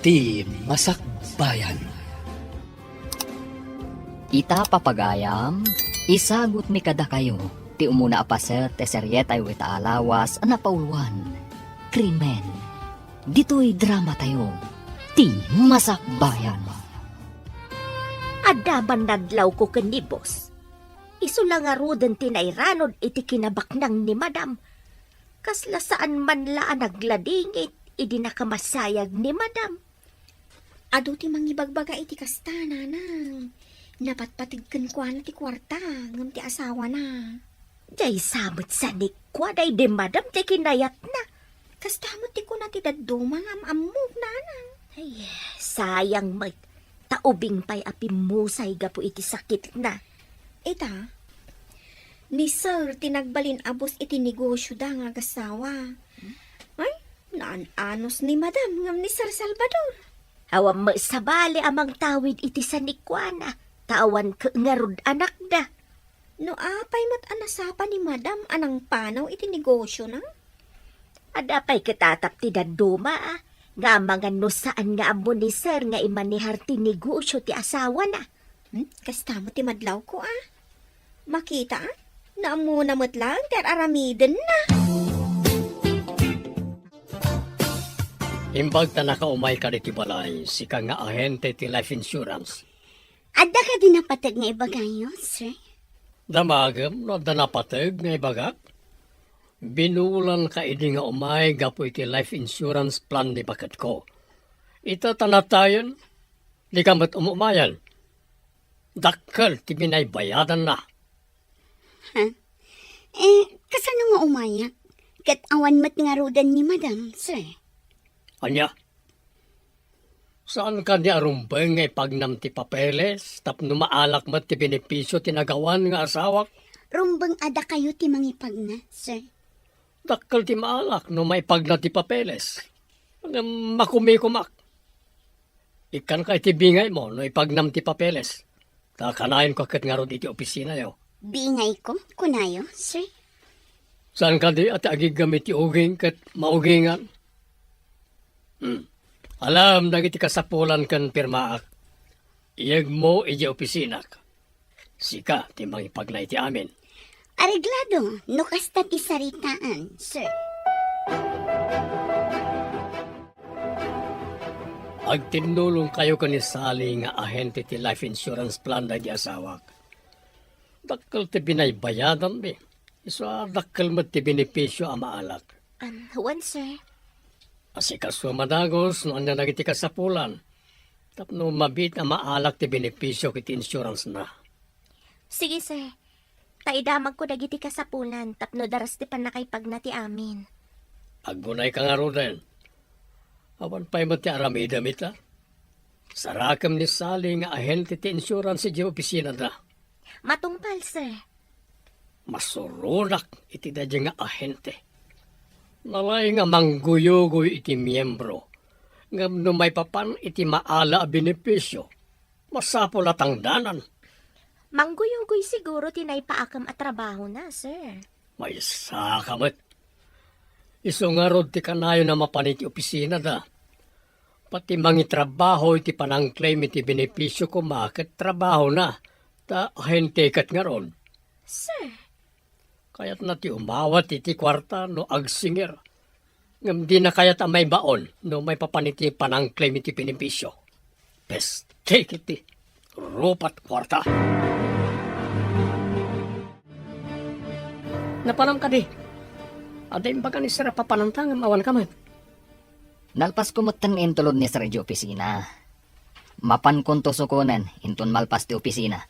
Ti Masakbayan. Ita papagayam, isagot mi kada kayo, ti umuna apaser te seryetay wita alawas anapauluan. Krimen. Dito'y drama tayo, ti Masakbayan. Adaban nadlaw ko kanibos. Iso lang nga ruden tinayranod iti kinabaknang ni madam. Kasla saan man laan nagladingit, idi nakamasayag ni madam. Ado ti mangibagbaga iti kasta, nanang. Napatpatigkan kwa na ti kwarta, ngam ti asawa na. Jay samot sa nikwa, day di madam ti kinayat na. Kasta mo ti ko na ti daduma ngam amog, nanang. Ay, sayang may taubing pa'y apimusay ga po iti sakit na. Ita, ni sir tinagbalin abos iti negosyo da nga gasawa. Ay, naan-anos ni madam ngam ni Sir Salvador. Awam mo sabali amang tawid iti sa nikwana. Tawan ka ngarod anak da. No apay mat anasapa ni madam anang panaw iti negosyo na? Adapay katatap ti daduma ah. Nga mga no saan nga amo ni sir nga imanihar ti negosyo ti asawa na. Kasta mo ti madlaw ko ah. Makita ah, naamuna mo't lang ter aramiden na. Imbag ta nakaumay ka iti balay, sika nga ahente ti life insurance. Adda ka din napatag nga ibagayo, sir? Damagam no danapateg nga ibagak. Binulan ka idi nga umay gapo iti life insurance plan di bakat ko. Ita tanatayon, di ka mat umumayan. Dakkel ti binaybayadan na. Kasano nga umayak? Kat awan mat nga rodan ni madam, sir? Anya? Saan ka di arumbeng nga ipagnam ti papeles, tapno maalak mat ti benepisyo tinagawan nga asawak? Rumbang ada kayo ti mangipag na, sir? Dakkel ti maalak no may pagna ti papeles. Makumikumak. Ikan ka iti bingay mo no ipagnam ti papeles. Takanayin ko kat nga ron iti opisina yo. Bingay ko, kunayo, sir? Saan ka di at agigamit ti uging kat maugingan? Alam, dagiti kasapulan kan pirmaak. Iyag mo iti opisina. Sika, ti mangipagnay ti amin. Areglado, no kasta ti saritaan, sir. Agtinulong kayo kanisali nga ahente ti life insurance plan na di asawak. Dakkel ti binaybayadan be. Iso dakkel mat ti benepisyo a maalak. Huwan sir. Asikaso madagos no anya nagiti kasapulan. Tapno mabit a maalak ti benepisyo kiti insurance na. Sige sir. Taidamag ko dagiti kasapulan tapno daras ti panakaipag na ti amin. Aggunay ka nga roden. Awan pa'y mo ti aramidam ita. Sarakam ni Sally nga ahente ti insurance di opisina na. Matungpal sir. Masurunak iti dadya nga ahente. Nalay nga mangguyugoy iti miyembro. Ngam no may papan iti maala a benepisyo. Masapol at ang danan. Mangguyugoy siguro tinaypaakam at trabaho na sir. May sakamat. Iso nga rod ti kanayo na mapaniti opisina da. Pati mangitrabaho iti panang-claim iti benepisyo ko maket trabaho na. Ta ahente kat nga rod. Sir. Kaya't na ti umawat iti kwarta no agsinger. Ngam di na kayat may baon no may papaniti panang-claim iti benepisyo. Best take iti rupat kwarta. Napanam ka di. Aday baga ni Sir papanantang awan ka man. Nalpas kumutang intulod ni Sir di opisina. Mapan kunto sukunan, intun malpas ti opisina.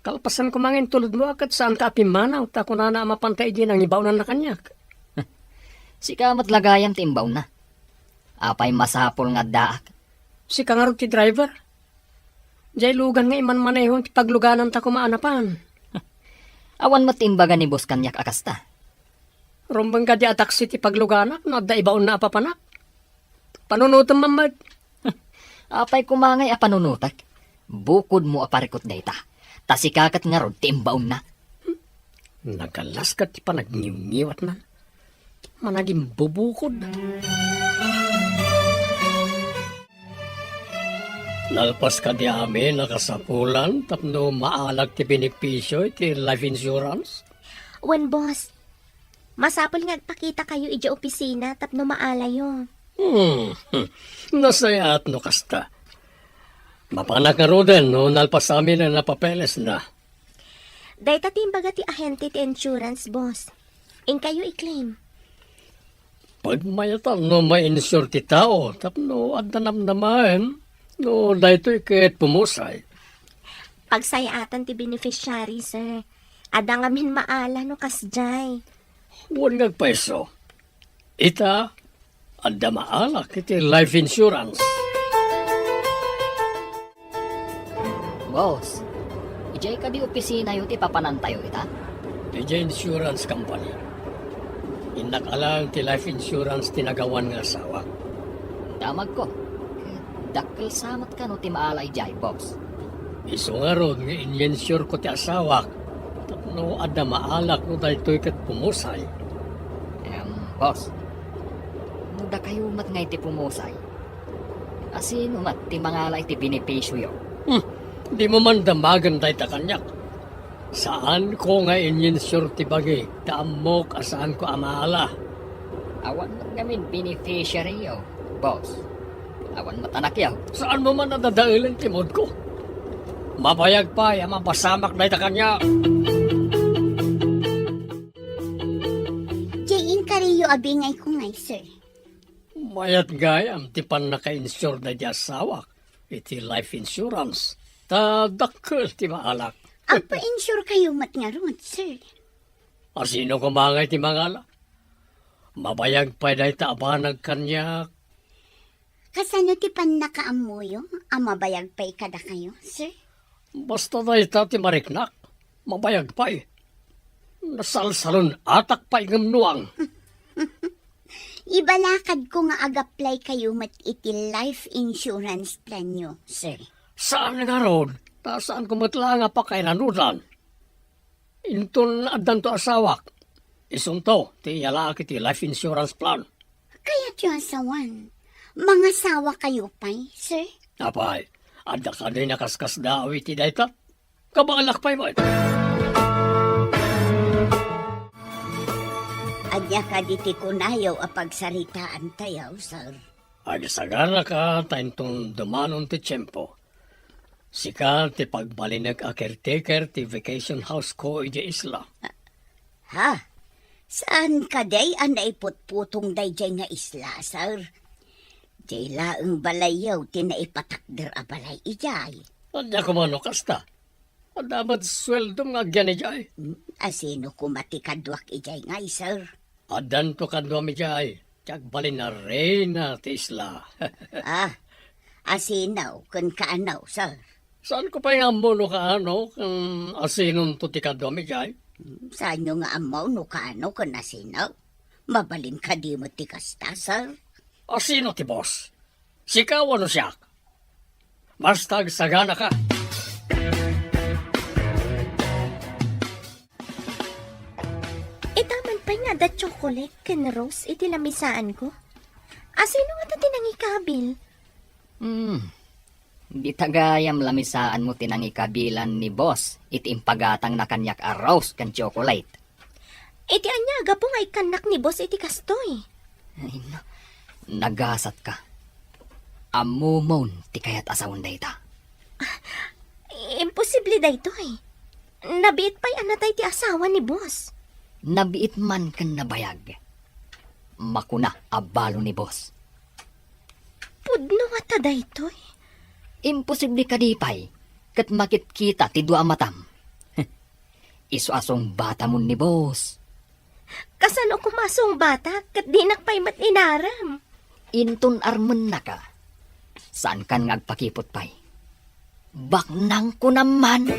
Kalpasan ko mangin tulad mo akat saan ka apimanaw ta kung na mapantay din ang ibaw na kanyak. Sika matlagayam ti imbaw na. Apay masapol nga daak. Si kangarog ti driver. Jay lugan nga iman manehon ti pagluganan ta kumaanapan. Awan mo timbaga ni Boss Kanyak akasta. Rumbang ka di ataksi ti pagluganak no da ibaw na apapanak. Panunutan mamad. Apay kumangay a panunutak. Bukod mo aparikot dayta. Tasikakat nga rod ti imbaw na. Nagalas ka ti panagniw-niwat na. Managing bubukod. Nalpas ka di amin nakasapulan tapno maalag ti benepisyo ti life insurance. Wen, boss, masapol nga agpakita kayo ija opisina tapno maalayo. Nasaya at no kasta. Mapanak nga roden no nalpas amin na napapeles na. Day tatimbaga ti ahente ti insurance, boss. In kayo i-claim. Pagmayatan no ma-insure ti tao tapno at nanamnamahan no daytoy ket pumusay. Pagsayatan ti beneficiary, sir. Ada nga min maala no kasjay. Huwag nagpaiso. Ita, anda maalak iti life insurance. Boss, ijay ka di opisina yun ti papanantayo ita? DJ Insurance Company. Inakalang ti life insurance tinagawan nga asawa. Damag ko. Dakkel samat ka no ti maala ijay, boss. Iso nga ron nga in-insure ko ti asawa. Tapno ada maalak no daytoy ket pumusay. Boss, muda kayo mat nga iti pumusay. Asin umat ti mangala iti benepisyo yo. Di mo man damagan day ta kanyak. Saan ko nga in-insure ti bagi? Taamok asaan ko amaala. Awan mat ngamin beneficiary yo, boss. Awan mat anak yaw. Saan mo man nadadailan ti mod ko? Mabayag pa, mapasamak day ta kanyak. Jayin kariyo abingay ko ngay, sir. Mayat gayam, ti pan naka-insure na di asawa. Iti life insurance. Ta dakkel ti maalak. Agpa-insure kayo mat nga ron, sir. Asino kumangay ti mangala? Mabayag pa day ta abanag kanyak. Kasano ti pan nakaamuyo, mabayag pa'y kada kayo, sir? Basta day ta ti mariknak. Mabayag pa Nasalsalon atak pa nuang. Ibalakad ko nga ag-apply kayo mat iti life insurance plan nyo, sir. Saan nga ron? Ta saan kumatla nga pa kay nanudan? Inton adan to asawak. Isunto, ti yalaki ti life insurance plan. Kaya tiyo asawan, mga sawa kayo pa'y, sir? Apay, ada ka din nakaskas dawi ti dayta. Kabalak pa'y mo. Adya ka diti kunayaw apagsaritaan tayaw, sir. Agisagana ka tayong dumanon ti tiyempo. Sika ti pagbalinag a caretaker ti vacation house ko iti isla. Ha? Saan ka day ang naiputputong day jay nga isla, sir? Jay laang balayaw ti naipatakder a balay ijay. Anya ko mano kasta. Dapat sweldo nga gyan ijay. Asino kumati kadwak ijay nga, sir? Adan to kadwa mi jay. Tiyak balin na reyna ti isla. Asinaw kun kaanaw, sir? Saan ko pa yung ambo ka ano? Kung asinon to ti kadwa mi jay? Saan nyo nga amaw no kaano kun asinaw? Mabalin ka di mo ti kasta, sir? Asino ti boss? Sikaw ano siya? Basta sagana ka. Itaman pa nga da chocolate ken rose iti lamisaan ko. Asino nga ta tinangikabil? Di tagayam lamisaan mo tinangikabilan ni boss iti impagatang na kanyak a rose kan chocolate. Iti anyaga po nga ikanak ni boss iti kastoy. Ay, no. Nagasat ka. Amumon ti kayat asawan dayta. Imposible da ito eh. Nabiit pa'y anatay ti asawa ni boss. Nabiit man kan nabayag. Makuna abalo ni boss. Pudno nga ta da ito eh. Imposible kadipay. Kat makit-kita ti dua matam. Isu asong bata mo ni boss. Kasano kumasong bata kat di nakpay mat inaram. Intun armen na ka. Saan kan ngagpakipot pay? Baknang ko naman.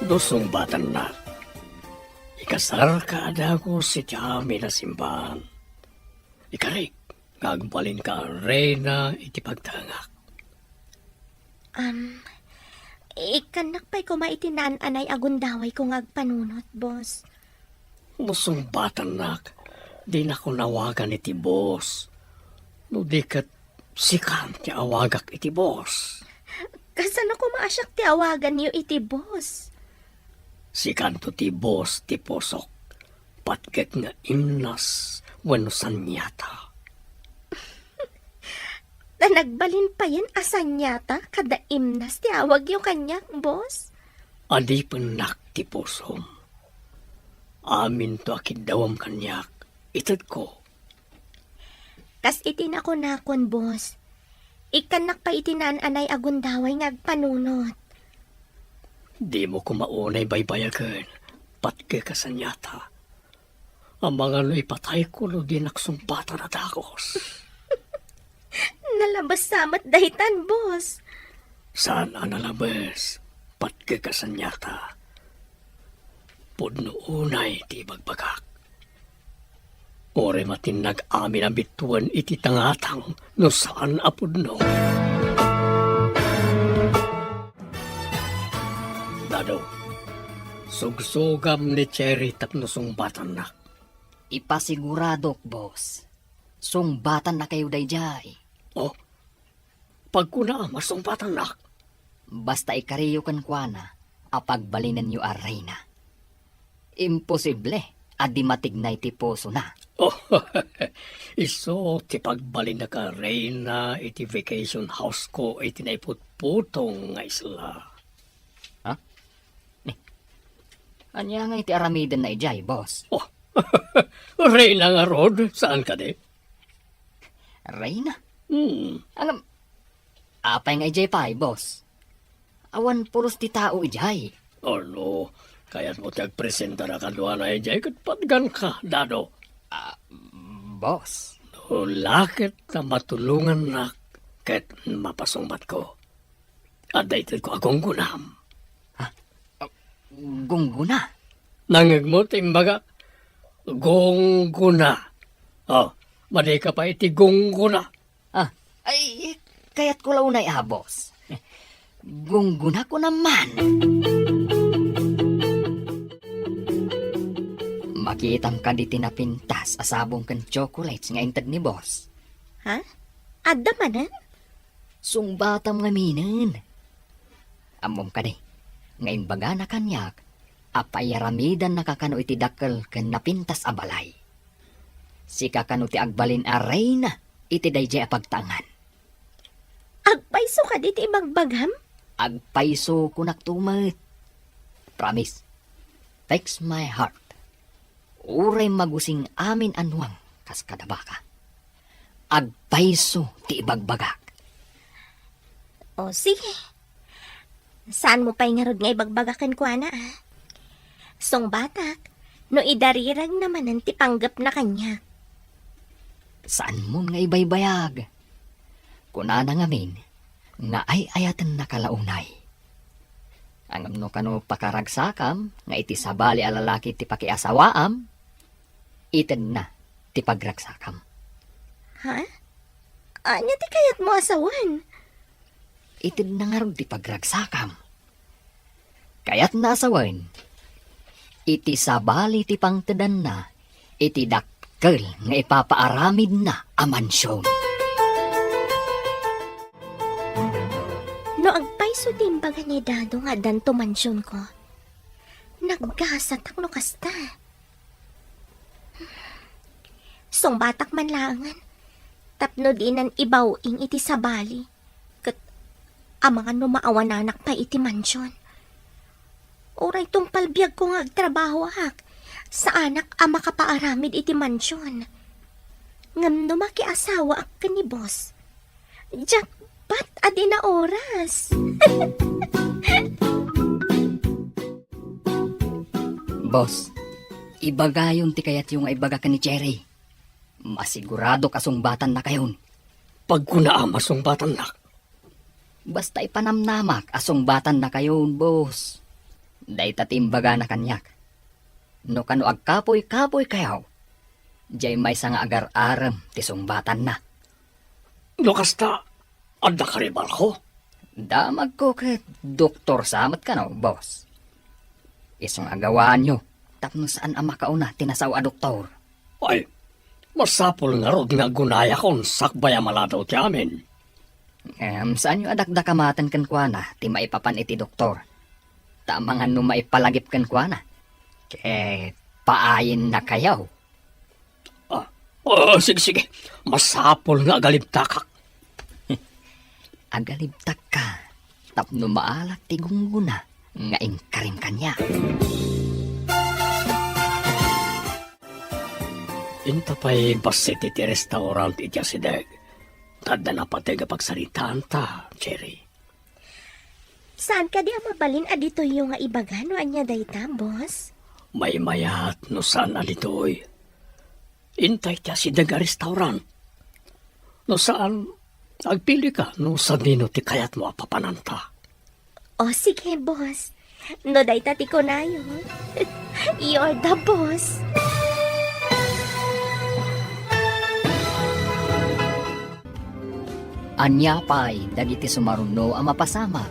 Dosong batan na. Ikasar ka ada ko si Tiami na simbahan. Ikarik, gagbalin ka reyna iti pagtangak. Ikanak pa'y kumaitinan anay agundaway kung agpanunot, boss. Dosong batan nak. Di na ko nawagan iti boss. No di kat sikan ti awagak iti boss. Kasan ako maasyak ti awagan niyo iti boss? Sikan to ti boss ti posok. Patket nga imnas wano sanyata. Na nagbalin pa yan asan yata kada imnas ti awag yung kanyak, boss? Adi penak ti posom. Amin to akidawam kanyak. Itad ko. Kas itinako-nakon, boss. Ikanak pa itinananay agundaway nga agpanunot. Di mo kumaunay baybayagan. Patke kasanyata. Ang mga no'y patay ko no di naksumpata na dakos. Nalabas samat dahitan, boss. Saan ang nalabas? Patke kasanyata. Pudno unay di bagbagak. Ore matinag amin ang bituan iti tangatang no saan apudno. Dado, sugsugam ni Cherry tapno sungbatan na. Ipasiguradok, boss. Sungbatan na kayo dayjay. Oh, pagkuna masumbatan na. Basta ikariyo kan kuana, apagbalinan nyo a reyna. Imposible, adi matignay ti poso na. Oh, iso ti pagbalin na ka reyna iti vacation house ko iti naiputputong nga isla. Anya nga iti aramidan na ijay, boss. Oh, reyna nga rod, saan ka di? Reyna? Hmm, Ang apay nga ijay pa, boss. Awan pulos ti tao ijay. ano, kaya't mo tagpresenta na kadwa na ijay kat patgan ka, Dado. Boss, No, lakit na matulungan na kat mapasungbat ko. At dahil ko akong gunam. gungguna. Nangagmot, imbaga, gongguna. Oh, maday ka pa iti gongguna. Ay, kaya't ko launay boss. Gungguna ko naman. Makitang ka di tinapintas asabong kan chocolates nga intad ni boss. Ha? Adda manan? Sungbatam nga minin. Amom ka di, nga imbaga na kanyak, apayaramidan nakakano iti dakkel kan napintas abalay. Si kakano ti agbalin aray na, iti dayjay apagtangan. Agpaiso ka diti magbagam? Agpaiso ko naktumat. Promise, takes my heart. Uray magusing amin anwang kas kadabaka. Agpaiso ti ibagbagak. O sige. Saan mo pa'y ngarod nga ibagbagakan ko, ana? Song batak, no idarirag naman ang tipanggap na kanya. Saan mo nga ibaybayag? Kuna na ngamin, nga ay ayatan na kalaunay. Ang amno kano pakaragsakam, nga iti sabali alalaki ti pakiasawaam, iten na ti pagragsakam. Ha? Anya ti kayat mo asawan? Iten na nga ron ti pagragsakam. Kaya't nasawan, iti sabali ti pangtedan na, iti dakkel nga ipapaaramid na a mansyon. No agpaiso timbaga ni Dado nga danto mansyon ko. Naggasat no kasta. Song batak man langan. Tapno dinan ibawing iti sabali. Kat amang ano maawananak pa iti mansyon. Oray tong palbiag ko nga agtrabaho hak. Sa anak ama kapaaramid iti mansyon. Ngam no makiasawa ak ka ni boss. Jackpot adi na oras. Boss, ibagayon ti kayat yung ibaga ka ni Cherry. Masigurado kasungbatan na kayon. Pagkuna masumbatan na. Basta ipanamnamak asungbatan na kayon, boss. Day tatimbaga na kanyak. No kano agkapoy-kapoy kayaw. Diyay may nga agar-aram ti sungbatan na. No kasta, adda ka ribal ko. Damag ko ket doktor samat ka no, boss. Isang agawaan nyo, tapno saan ang makauna tinasaw a doktor. Ay, Masapol nga rod nga gunaya kon sakbaya maladaw ti amin. Saan yung adakdakamatan kan kwa na, ti maipapan iti doktor? Tamangan no maipalagip kan kwa na. Paayin na kayaw. Sige. Masapol nga galibtakak. Agalibtak ka, tapno maalak ti gungguna, nga ingkarim kanya. Inta pa'y basit iti restaurant iti asideg. Tadda na patay pagsaritaan ta, Cherry. Saan ka di mabalin adito yung nga ibagano anya dayta, boss? May mayat no saan alitoy. Intay ti asideg a restaurant. No saan, agpili ka no sa dino ti kayat mo apapananta. O sige, boss. No dayta ti kunayo. You're the boss. Anya pa'y dagiti sumaruno ang mapasama.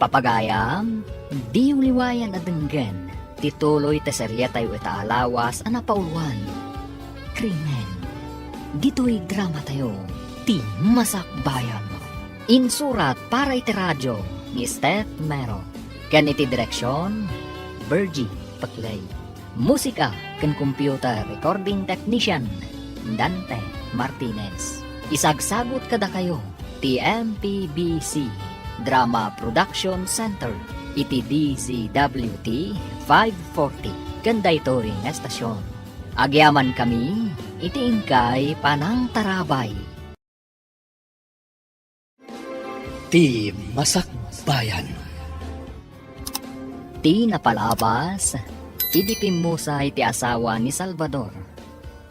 Papagayam, di uliwayan adenggen, tituloy te seryetay ita alawas anapauluan. Krimen, dito'y drama tayo, ti masakbayan. Insurat para iti radyo, ni Steph Mero. Ken iti direksyon, Virgie Paclay. Musika, ken computer recording technician, Dante Martinez. Isagsagot kada kayo, TMPBC Drama Production Center, iti DZWT 540, kanday ito ring estasyon. Agyaman kami, iti ingkay panang tarabay. Ti Masakbayan. Ti napalabas, idipimusa iti asawa ni Salvador.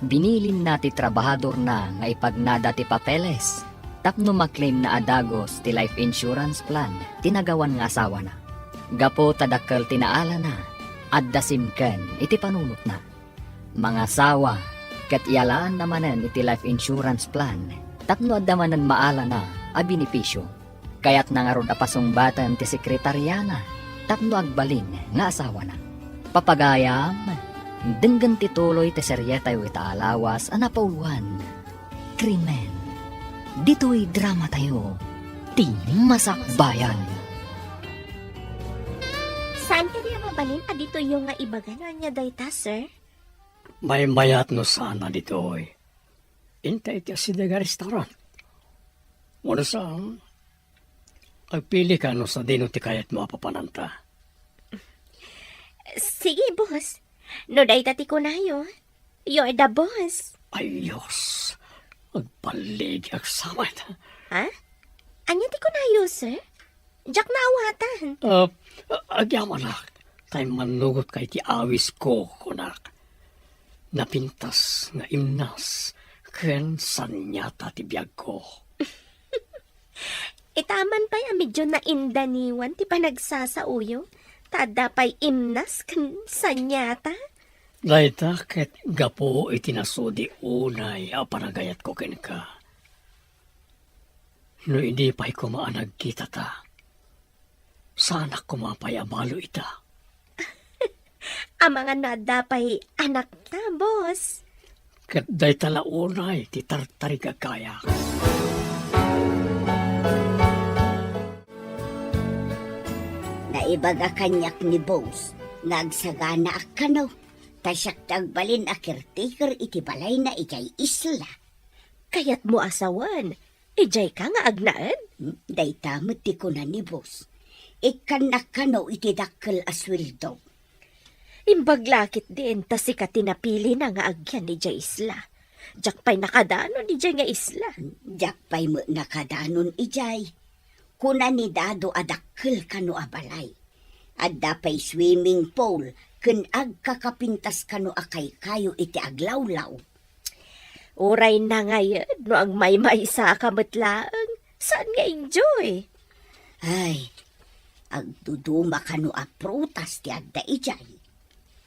Binilin na ti trabahador na nga ipagnada ti papeles. Tapno maklaim na adagos ti life insurance plan, tinagawan nga asawa na. Gapo tadakkel tinaala na, adda simken iti panunot na. Mga asawa, kat ialaan namanen iti life insurance plan, tapno adda manen maala na a binipisyo. Kaya't nangarod apasungbatan ti sekretaryana, tapno agbalin nga asawa na. Papagayam, denggan tituloy ti seryetay wita alawas anapauluan. Krimen. Dito'y drama tayo, ti masakbayan. Saan ka di mabalin adito yung nga ibagano anya dayta, sir? May mayat no saan alitoy. Intay ti asideg a restaurant. Wala saan, agpili ka no sa dino ti kayat mo apapananta. Sige, boss. No dayta ti kunayo. You're the boss. Ayos, agpalig agsama ita. Ha? Anya ti kunayo, sir? Jack na awatan. Agyamanak, tay manugot kay ti awis ko, kunak. Napintas nga imnas, ken sanyata ti biyag ko. Itaman pa'y medyo na indaniwan ti panagsasauyo. Tada pa'y imnas kan sanyata. Dayta ket gapo itinasudi unay a panagayat ko ken ka. No hindi pa'y kumaanag kita ta. Sana kumapay amalo ita. Ang mga nada pa'y anak na, boss. Ket dayta la unay ti tartari gagaya. Naibaga kanyak ni boss, nagsagana akano. Tasyak tagbalin a caretaker iti balay na ijay isla. Kayat mo asawan. Ijay ka nga agnaan. Dayta ti ko na ni boss. Ikan nakano iti dakkel aswildo. Imbaglakit din ta si katinapili na nga agyan ni Jay Isla. Jack pa'y nakadano ni Jay nga isla. Jak pa'y mo nakadanon ijay. Kuna ni dado adakkel kano abalay. Adda pa'y swimming pool, ken agkakapintas kano akay kayo iti aglawlaw. Uray na ngayon, no ang may sa kamatlaang. Saan nga enjoy? Ay, agduduma kano a prutas ti adda ijay.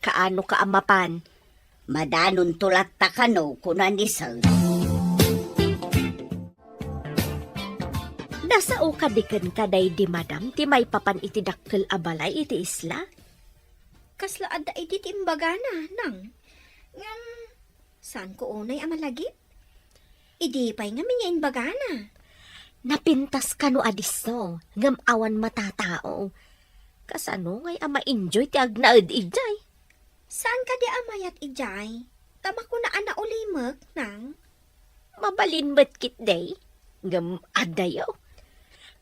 Kaano ka amapan? Madanon tulat ta kano kuna ni sir. Nasa ukadikan ka day di madam, ti may papan iti dakkel abalay iti isla? Kasla adda iti timbagana, nang. Ngam, Saan ko unay amalagip? Idi pa'y nga minyain bagana. Napintas ka no adiso, ngam awan matatao. Kasano ngay ama enjoy ti agnaed ijay. Saan ka di amayat ijay? Tama ko na ana ulimag nang. Mabalin met kit day, ngam adayo.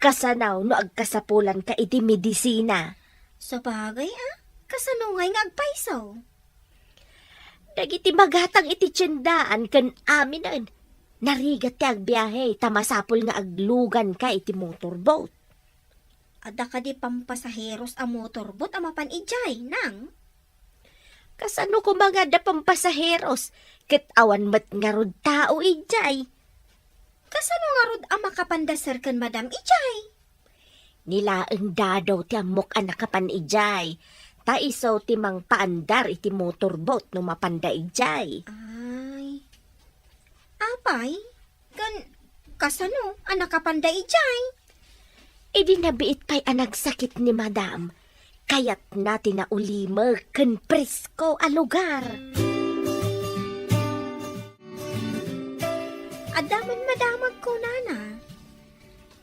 Kasanaw no agkasapulan ka iti medisina. Sa bagay kasano ngay nga agpaisaw? Dagiti magatang iti tiyendaan kan aminan. Narigat ti agbiyahe, tamasapol nga aglugan ka iti motorboat. Ada ka di pampasaheros a motorbot a mapan ijay nang. Kasano ko mga da pampasaheros, ket awan met nga rod tao ijay. Kasano nga rod a makapandasar kan madam ijay? Nilaeng dadaw ti amok anak kapan ijay. Taisaw ti mang paandar iti motorboat no mapanda ijay. Ay. Apay? Kasano anak kapanda ijay? Idi nabiit pa'y anagsakit ni madam. Kayat natin na ulimer ken presko a lugar. Adaman madamag ko, nana.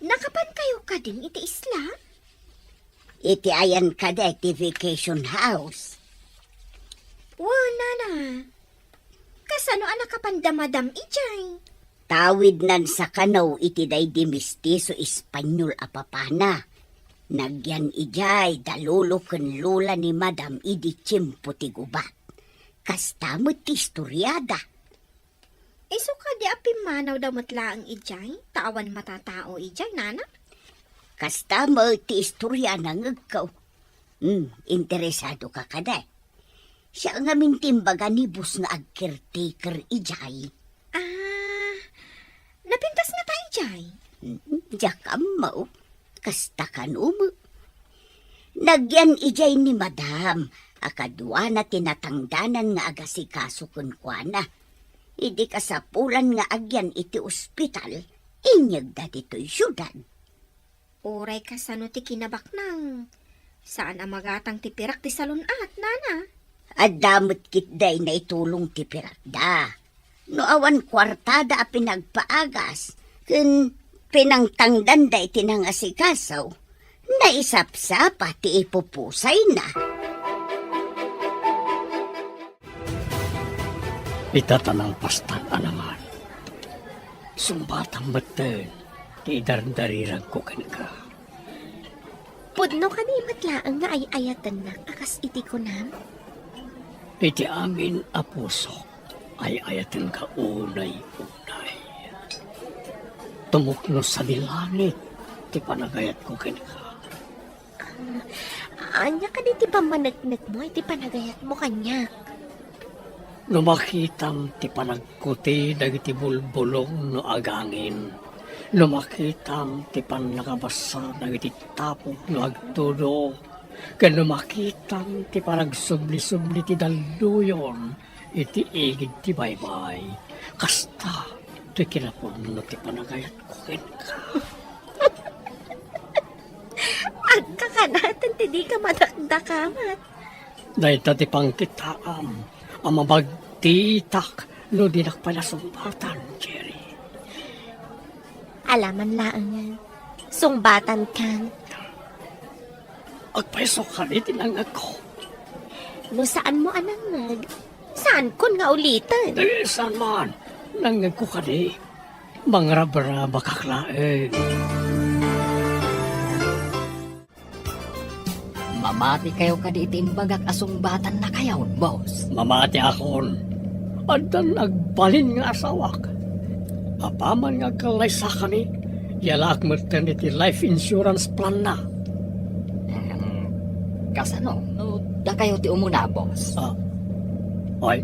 Nakapan kayo kading iti isla? Iti ayan ka da iti vacation house. Nana. Kasano anak kapanda madam ijay? Tawid nan sa kanaw iti day di mistiso Espanyol a papana. Nagyan ijay dalulo ken lula ni madam idi tiyempo ti gubat. Kastamot ti istoryada. Iso ka di apimanaw damot laang ijay? Tawan matatao ijay, nana? Kastamot ti istorya ng ikaw. Interesado ka kada. Siya nga mintimbaga ni bus nga agkertaker ijay. Napintas nga tayo ijay. Jakam mo, kasta kanumo. Nagyan ijay ni madam, akadwa na tinatangdanan nga agasikaso kun kuana. Idi kasapulan nga agyan iti ospital, inyag da dito'y syudad. Uray kasano ti kinabak nang. Saan ang magatang ti pirak ti salunat, nana? At damot kitday na itulong ti pirakda. No awan kwartada a pinagpaagas, kun pinangtangdan da itinang asikasaw, naisapsapa ti ipupusay na. Itatanang pastan naman. Sumbatang baten, ti dardarirang ko ka. Pudno ka ni matlaang nga ay ayatan na akas iti ko nam. Iti amin a puso ay ayatan ka unay-unay. Tumukno sa dilangit, ti panagayat ko ka. Anya ka di ti pamanagnak mo, iti panagayat mo kanyak. Lumakitam ti panagkuti dagiti bulbulong no agangin. Lumakitam ti panagabasa dagiti tapok no agtudo. Ken lumakitam ti panagsubli-subli ti dalduyon iti igid ti baybay. Kasta ti kinapon no ti panagayat ko ken ka. Agka ka natin, ti di ka madakdakamat. Dahita ti pangkitaam, ang mabagtitak no dinakpalasumbatan, Jerry. Alaman laang yan. Sungbatan kan. Agpaiso ka ni tinangag ko. No saan mo anangag? Saan kon nga ulitan? Saan man, nangag ko ka ni. Mangrabara bakaklaeng. Mamati kayo kadi itimbagak asungbatan na kayo, boss. Mamati akon. Adan nagbalin nga asawak. Apaman nga kalay sa kani, yalak maternity life insurance plan na. Kasano? No, da kayo ti umuna, boss. Ay,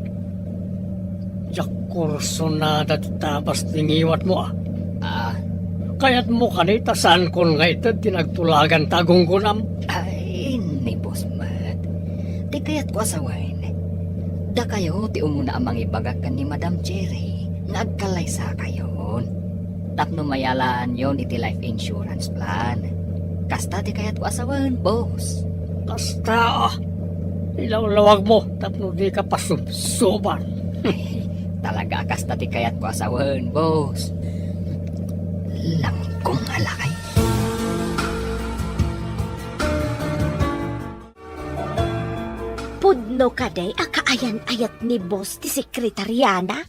yak kurso na datitabas tingiwat mo Kaya't mo kanita saan kon nga ito tinagtulagan tagong kunam. Ay, ni boss Matt. Di kaya't ko asawain. Da kayo ti umuna amang ibagakan ni Madam Cherry. Nagkalay sa kayon. Tapno mayalaan yon iti life insurance plan. Kasta di kaya't ko asawain, boss. Kasta, ilawlawag mo, tapno di ka pasubsuban. Ay, Talaga akas tati kayat ko asawan, boss. Langkong alakay. Pudno ka day, akaayan-ayat ni boss ti sekretariana.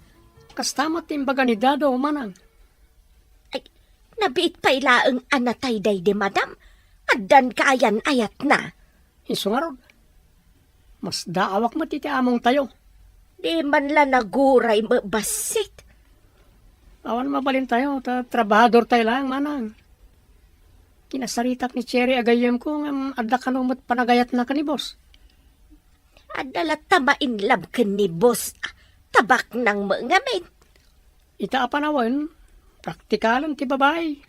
Kastamat timbaga ni Dado manang. Ay, nabiit pa ilaang anatay day di madam. Addan kaayan-ayat na. Iso nga ron. Mas daawak matiti among tayo. Di man la naguray mabasit. Awan mabalin tayo, trabahador tayo lang manang. Kinasaritak ni Cherry agayem ko nga adda kanong panagayat na kanibos. Adala tamain lab ka ni boss. Tabak ng mga men. Ita apanawan, praktikalan ti babae.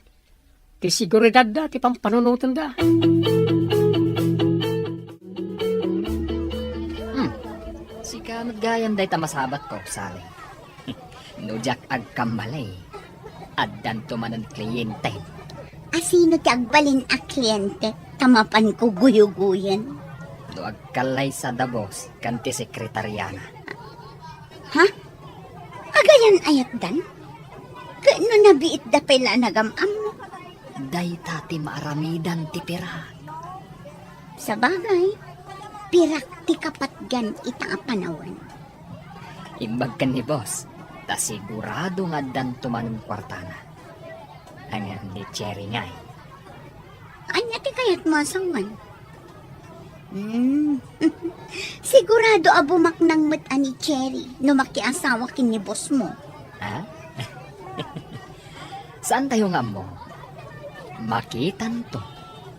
Ti siguridad da, ti pampanunutan da. Si kamot gayam day tamasabat ko, sali. Nujak agkamalay. Addan tumanan kliyente. Asino ti agbalin a kliyente? Tamapan ko guyuguyan. Do agkalay sa dabos, kanti sekretariana. Ha? Agayan ayat dan? Kano nabiit da pala nagamam mo? Day tati maaramidan ti pira. Sa bagay, pirak ti kapatgan itang apanawan. Imbag ka ni boss, ta sigurado nga dan tumanong kwartana. Hanggang ni Cherry ngay. Anya ti kayat mo asawan? Sigurado abumak ng mat ani Cherry no makiasawa kin ni boss mo. Ha? Saan tayo nga mo? Makitan to,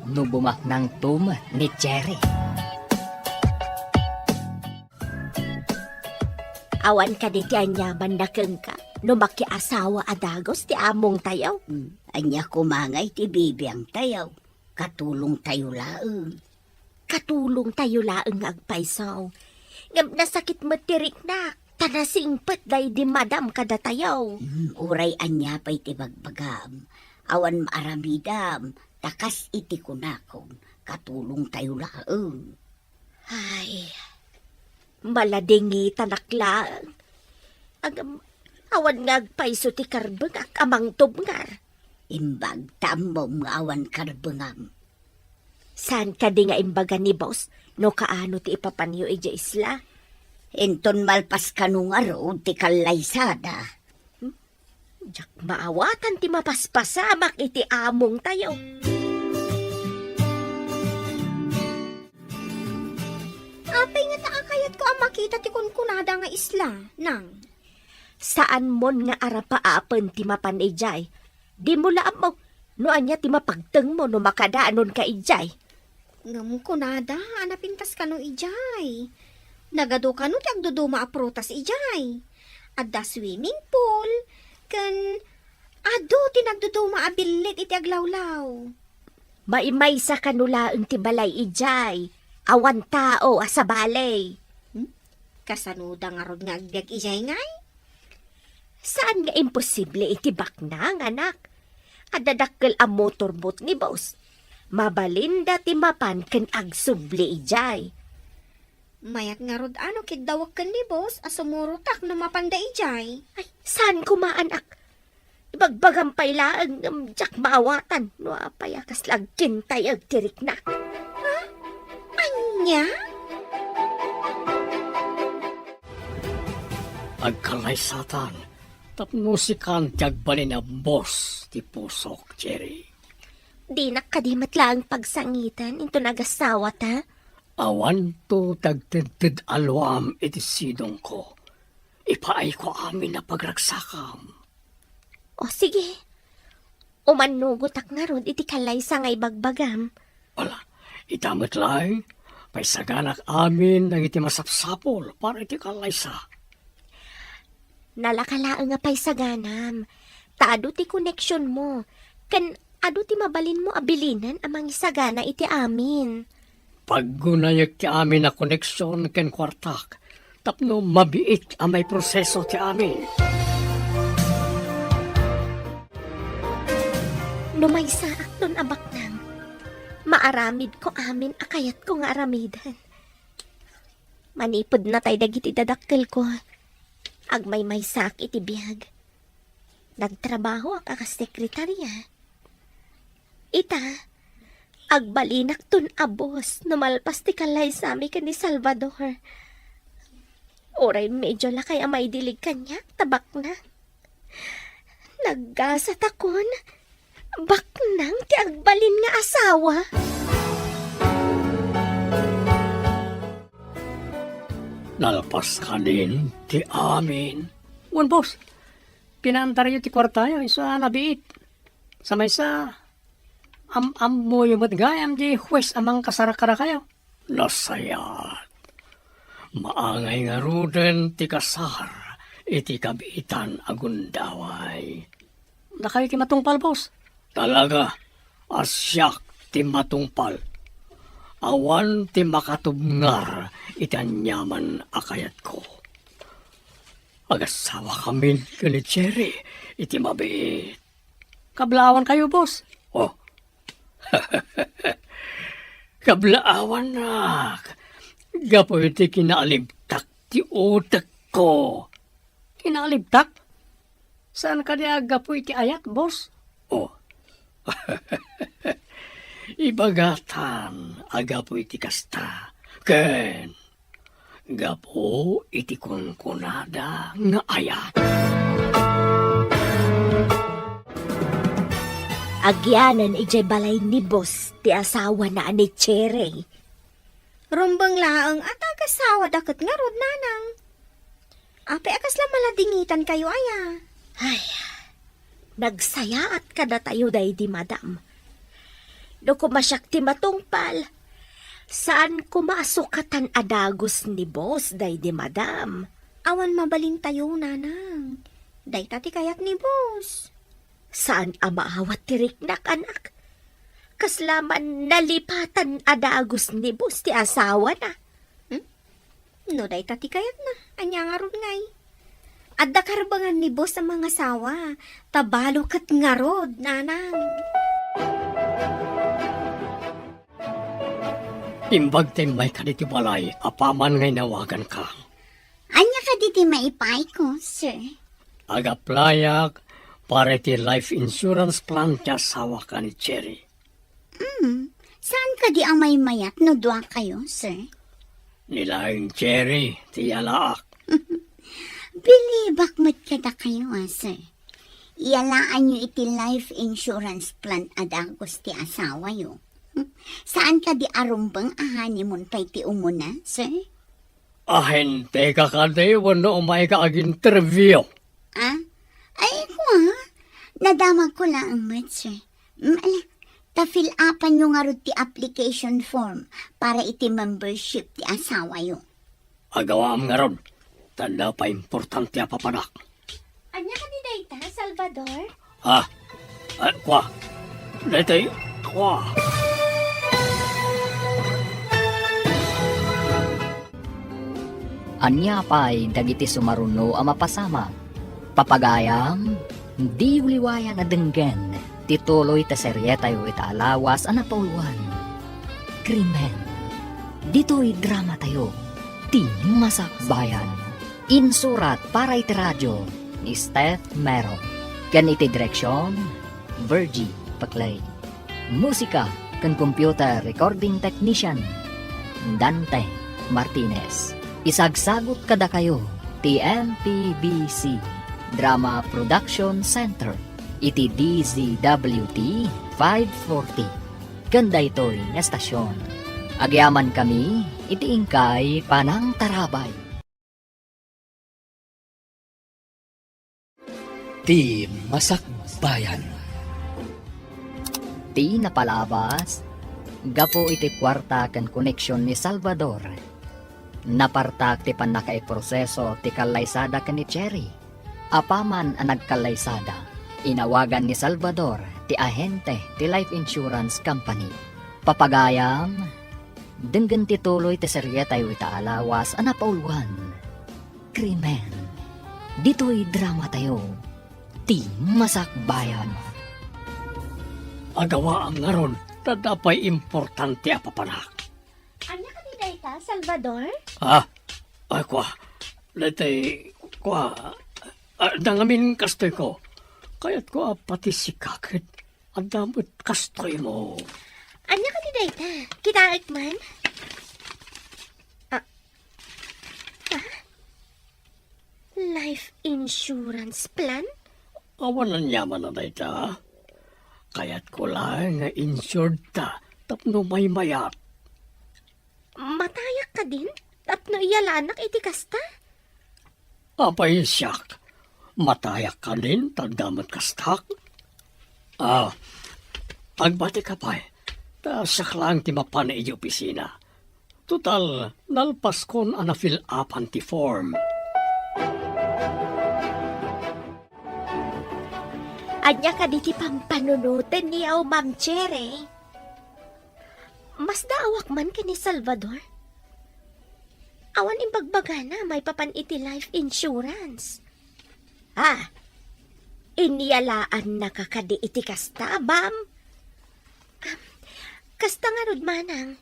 nubumak ng tumat ni Cherry. Awan ka di ti anyaman na keng ka. No makiasawa adagos ti among tayaw. Anya kumangay ti bibiyang tayaw. Katulong tayo laeng. Katulong tayo laeng agpaisaw. Ngam nasakit matirik na. Tanasingpet day di madam kada tayaw. Uray anya pa'y ti bagbagam. Awan maaramidam. Takas iti kunakon. Katulong tayo laeng. Ay, maladingi tanaklaan. Agam, awan nga agpaiso ti karbeng ak amang tubngar. Imbag tamom nga awan karbengam. Saan ka di nga imbaga ni boss? No kaano ti ipapanyo ija isla? Enton malpas kanong arod ti kalaysada. Jak maawatan ti mapaspasamak iti among tayo. Apay nga taakayat ko ang makita ti kunkunada nga isla, nang. Saan mon nga arapaapen ti mapan ijay? Di mo laam mo. No anya ti mapagteng mo no makadaanon ka ijay. Ngam kunada, anapintas ka no ijay. Nagado ka no ti agduduma aprutas ijay. Adda swimming pool, kan ado ti nagduduma abilit iti aglawlaw. Maimay sa kanulaang ti balay ijay. Awan tao asa balay. Kasanuda nga rod nga agbiag ijay ngay. Saan nga imposible iti baknang anak? Adadakkel ang motorbot ni boss. Mabalinda ti mapan ken agsubli ijay. Mayat nga rod ano kidawak kan ni boss asumurutak na mapanda ijay. Ay, saan kumaanak? Ibagbagang pailaan ng jak maawatan. No apay akas lagkintay agtirik na. Anya? Agkalay satan, tapnusikan tiyagbalin na boss ti pusok, Cherry. Di nakadimat lang pagsangitan. Ito nagasawa ta. Awan to tagtidtid alwam iti sidong ko. Ipaay ko amin na pagragsakam. O sige. Umanugotak nga ron iti kalay sa ngay bagbagam. Wala, itamit lang, paisaganak amin ng iti masapsapol para iti kalaysa. Nalakalaan nga pa'y saganam. Taado ti connection mo. Kan ado ti mabalin mo abilinan amang isagana iti amin. Paggunayag ti amin na koneksyon ken kwartak, tapno mabiit ang may proseso ti amin. Numaysa akton abak nang. Maaramid ko amin akayat ko nga aramidan. Manipod na tay dagiti dadakkel ko. Agmay may sak iti biyag. Nagtrabaho ang akasekretarya. Ita, agbalinak tun abos na malpas ti kalay sami ka ni Salvador. Oray medyo lakay amay dilig kanya, tabak na. Naggasat akon, baknang ti agbalin nga asawa. Nalpas ka din ti amin. Wan, boss. Pinaantar ti kwartayo, isa nabiit. Sa may sa, mo yung matgayam di huwes amang kasarakara kayo. Nasayat. Maangay nga ruden ti kasar, iti kabitan agundaway. Nakayo ti matungpal, boss. Talaga, asyak ti matungpal. Awan ti makatubngar itanyaman akayat ko. Agasawa kami ni Cherry, iti mabit. Kablaawan kayo, boss. Oh. Kablaawan na. Gapo iti kinaalibtak ti utak ko. Kinaalibtak? Saan ka niya gapo iti ayat, boss? Oh. Ibagatan agapo iti kasta. Ken gapo iti kunkunada nga ayat. Agyanan ijay balay ni boss ti asawa na ni Cherry. Rumbang laang at agasawa dakat nga rod nanang. Ape akas lang maladingitan kayo aya. Ay, nagsaya at kada tayo day di madam. No kumasyak ti matungpal, saan kumasukatan adagos ni boss day di madam? Awan mabalin tayo nanang. Day tati kayat ni boss. Saan amaawat tirik nak anak? Kaslaman nalipatan adagos ni boss ti asawa na. No day tati kayat na. Anya nga rod ngay. At dakarbangan ni boss ang mga sawa. Tabalo kat nga rod, nanang. Imbag may kaditi balay, apaman ngay nawagan ka. Anya ka diti maipay ko, sir? Agaplayak, para ti life insurance plan ti asawa ka ni Cherry. Saan ka di ang may mayat no dua kayo, sir? Nilaing Cherry, ti alaak. Bilibak mo't kada kayo, sir. Ialaan nyo iti life insurance plan adagos ti asawa yo. Saan ka di arumbang ahanimon pa'y ti umuna, sir? Ahente ka kade, wano umay ka ag-interview. Ah? Ay, ko nadamag ko lang ang mat, sir. Ta-fill upan nyo nga ro ti application form para iti membership ti asawa yo. Agawam nga ron, tanda pa importante apapanak. Anya ka ni Dayta, Salvador? Ha? Kwa? Dete, kwa? Anya pa'y dagiti sumaruno a mapasama. Papagayam, di uliwayan na denggen, tituloy ta seryetayo itaalawas a napauluan. Krimen, dito'y drama tayo, ti masakbayan. Insurat para iti radyo ni Steph Mero. Kan iti direksyon, Virgie Paclay. Musika kan computer recording technician, Dante Martinez. Isagsagot kada kayo, TMPBC Drama Production Center, iti DZWT 540. Ganda ito'y na estasyon. Agyaman kami, iti ingkay panang tarabay. Ti Masakbayan. Ti napalabas, gapo iti kwarta kan koneksyon ni Salvador. Napartak ti panakaiproseso ti kalaysada ken ni Cherry. Apaman ang nagkalaysada, inawagan ni Salvador ti ahente ti life insurance company. Papagayam, denggan ti tuloy ti seryetayo itaalawas a napauluan. Krimen, dito'y drama tayo, ti masakbayan. Agawa ang nga ron, tanda pa'y importante apapanak. Anya ka ni Dayta, Salvador? Ha? Ay kwa? Dete, Kwa, nangamin kastoy ko. Kaya't ko pati si kakit. Ang damot kastoy mo. Anya ka ni Dayta? Kitaak man? Life insurance plan? Awan ang yaman na dayta. Kaya't ko lang nga insured ta. Tapno may mayat. Matayak ka din? Tapno iyalanak iti kasta? Apay siyak. Matayak ka din. Tagdamat kastak. Agbati ka pa. Siyak lang timapan na iji opisina. Total, nalpas kon ana fill up anti-form. Anya ka diti pampanunutan niyaw, Ma'am Chere. Mas daawak man ka ni Salvador. Awan imbagbaga na may papan iti life insurance. Iniyalaan na kakadi iti kasta, Bam. Kasta nga rod manang.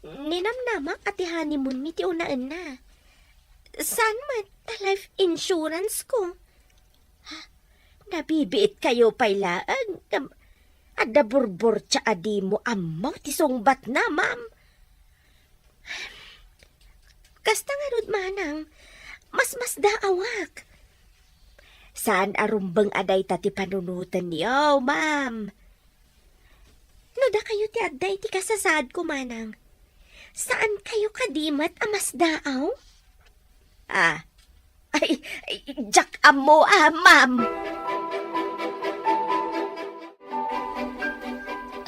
Ninamnamak ati honeymoon mi ti unaan na. Saan man ta life insurance ko? Nabibiit kayo pailaan. Ada burbur tsa adi mo amaw ti sungbat na, ma'am. Kasta nga rod manang, mas daawak. Saan arumbang aday ta ti panunutan niyo, ma'am? No da kayo ti aday ti kasasad ko, manang. Saan kayo kadimat amas daaw? Jack amo, ma'am.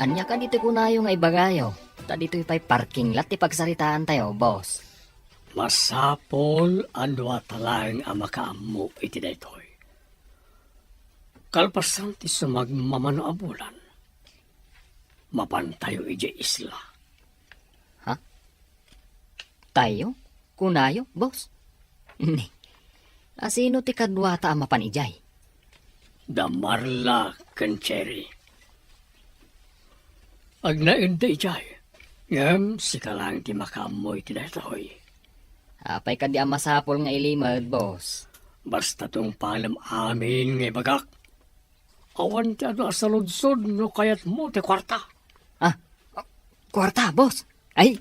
Anya ka dito kunayo nga ibagayo. Ta dito ipay parking lot ipagsaritaan tayo, boss. Masapol andwa talang ang makaammo iti daytoy. Kalpasan ti sumagmamano abulan. Mapantayo iti isla. Tayo? Kunayo, boss? Ni. Asino ti kadwata ang mapanijay? Damarla Kancheri. Agnain da ijay. Ngam sikalang ti makaammo iti daytoy. Apay ka di ang masapol nga ilimad, boss. Basta tong palam amin nga bagak. Awan ti ano asaludsod no kayat mo ti kwarta. Kwarta, boss. Ay,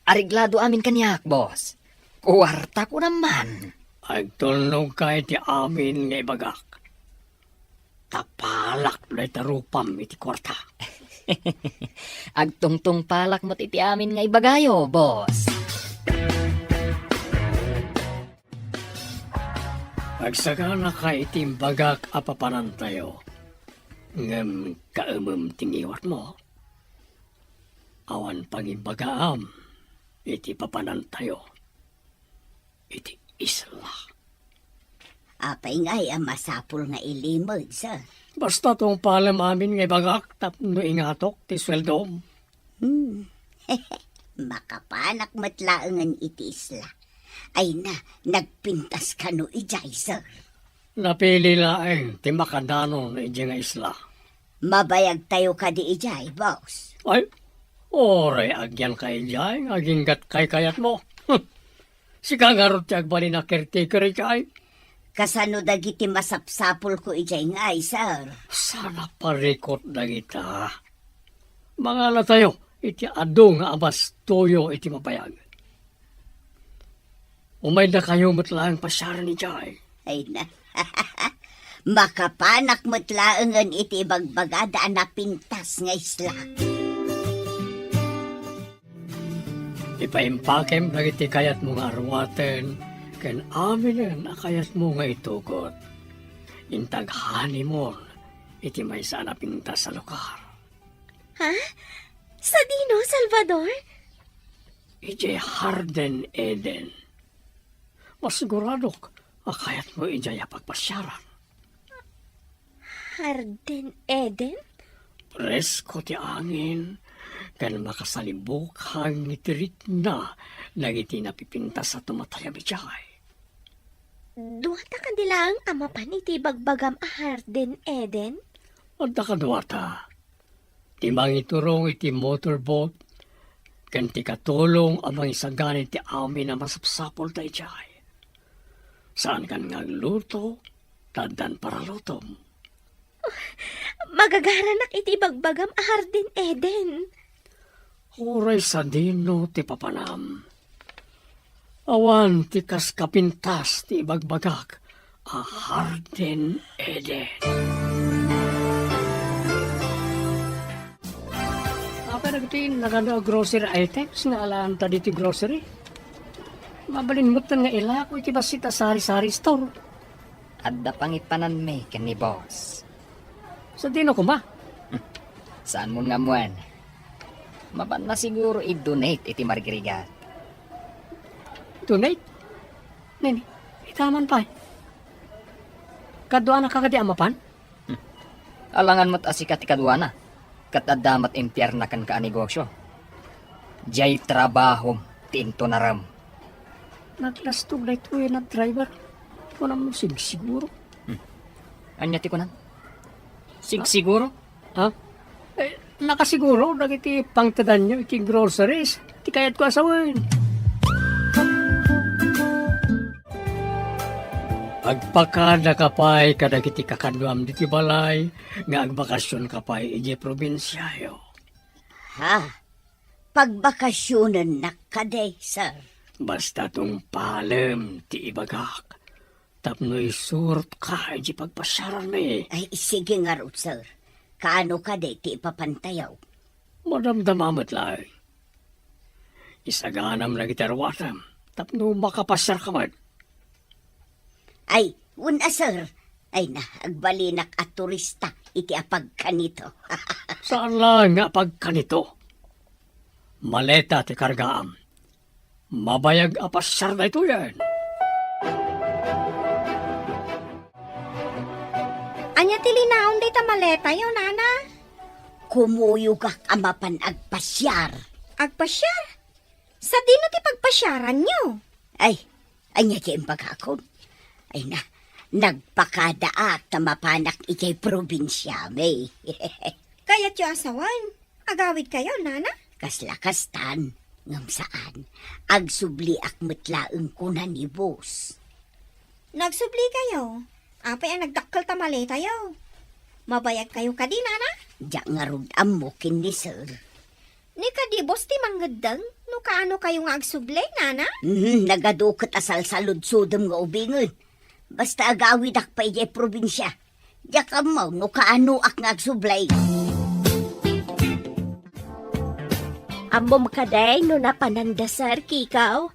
ariglado amin kanyak, boss. Kwarta ko naman. Agtulnog kay ti amin nga bagak. Tapalak na tarupam iti kwarta. Agtungtong palak mo iti amin nga ibagayo, boss. Agsagana ka itim bagak apapanan tayo. Ngam kaumum tingiwat mo. Awan pangibagaam iti papanan tayo. Iti isla. Apay nga'y ang masapul nga ilimod, sir. Basta tong palam amin nga bagak tapno ingatok ti sweldom. Makapanak matlaangan iti isla. Ay na, nagpintas ka no ijay, sir. Napili laeng ti makadanon iti nga isla. Mabayag tayo ka di ijay, boss. Ay, oray agyan kay jay, aginggat kay kayat mo. Si kangarot ti agbali na caretaker kay. Kasano dagiti masapsapul ko ijay nga, sir. Sana parikot na kita. Mga na tayo, iti ado nga abas toyo iti mapayag. Umay na kayo matlaang pasyaran ni Jai. Ay na. Makapanak matlaangan iti bagbagada na pintas nga isla. Ipaimpakem na iti kayat mo nga arwaten, ken aminen a kayat mo nga itugot. Intaghani mo, iti may sana pintas sa lugar. Ha? Sa dino, Salvador? Iti Harden Eden. Masiguradok, akayat mo ijaya pagpasyaran. Harden Eden? Presko ti angin, kan makasalibok hang itirit na nagiti napipintas sa tumatayam ijay. Duwata kanila ang amapan iti bagbagam a Harden Eden? Adda kadwata, timang iturong iti motorboat, kan ti katulong amang isaganit ti amin na masapsapol da ijay. Saan kan nga luto, tadan para lutom. Magagaranak iti bagbagam ahar din Eden. Oray sa dino ti papanam. Awan ti kas kapintas ti bagbagak, Harden Eden. Apa nagtin nagano grocery items nga alaan ta diti grocery? Mabalin mo nga ila ko iti basita sari-sari store. Adda pangipanan me ken ni boss. Sa dino ko ba? Saan mo nga muan? Maban na siguro i-donate iti margirigat. Donate? Nini, itaman pa. Kadwa na kakadi amapan? Alangan mo't asikat ikaduana. Kat adamat impyerna kan ka negosyo. Jay trabaho tinto naram. Naglastog na ito na driver. Wala mo siguro. Anya ti kunan? Siguro? Ha? Nakasiguro, nagiti pangtadan nyo, iti groceries. Ti kayat ko asawan. Agpakada kapay, kadagiti kakadwam diti balay, nga agbakasyon kapay, iji probinsyayo. Ha? Pagbakasyonan na kaday, sir. Basta tong palem, ti ibagak. Tapno'y surot ka, iji pagpasyaran me. Ay, sige nga ro, sir. Kaano kaday ti ipapantayaw? Madamdamamat lang. Isaganam na gitarwatam, tapno makapasyar ka man. Ay, una, sir. Ay na, agbalinak at turista, iti apag kanito. Saan lang nga pagkanito? Maleta ti kargaam. Mabayag apasyar na ito yan. Anya tilinaon day ta maleta yo, nana. Kumuyog ka amapan agpasyar. Agpasyar? Sa dino ti pagpasyaran nyo? Ay, anya ti impagakon. Ay na, nagpakadaak tamapanak ikay probinsya, may. Kaya't yo asawan. Agawid kayo, nana. Kaslakastan, ngam saan, agsubli akmetlaeng kuna ni boss. Nagsubli kayo. Apay ang nagdakkel ta maleta yo. Mabayag kayo kadi, nana. Diyak nga rod amukin ni sir. Ni kadibos ti manggedeng, no kaano kayo nga agsublay, nana? Nagadukot asal salud-sudom nga ubingon. Basta agawid ak pa ijay probinsya. Diyak amaw no kaano ak nga agsublay. Amom kaday no napanandasar kikaw.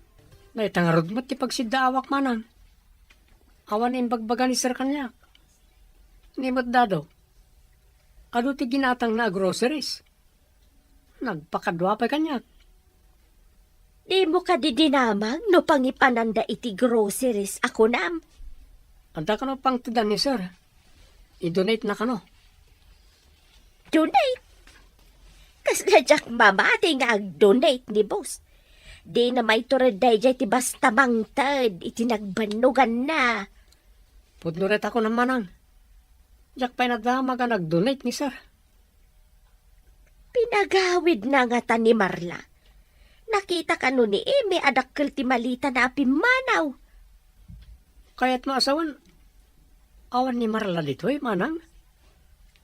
Naitangarod mo ti pagsidawak manang. Awan yung bagbaga ni sir kanyak. Nimot dado. Ado ti ginatang na groceries. Nagpakadwa pa kanyak. Di mo ka didinamang no pangipananda iti groceries ako nam. Anta ka no pang tudan ni sir. I-donate na ka no. Donate. Kasla jak mamati nga ag-donate ni boss. Di na may tureday jay ti basta mangtad iti nagbanugan na. Pudnuret ako ng manang. Jak pa'y nadama ka nag-donate ni sir. Pinagawid na nga ta ni Marla. Nakita ka nun ni Eme adakkel ti malita na apimanaw. Kaya't maasawan, awan ni Marla dito'y manang.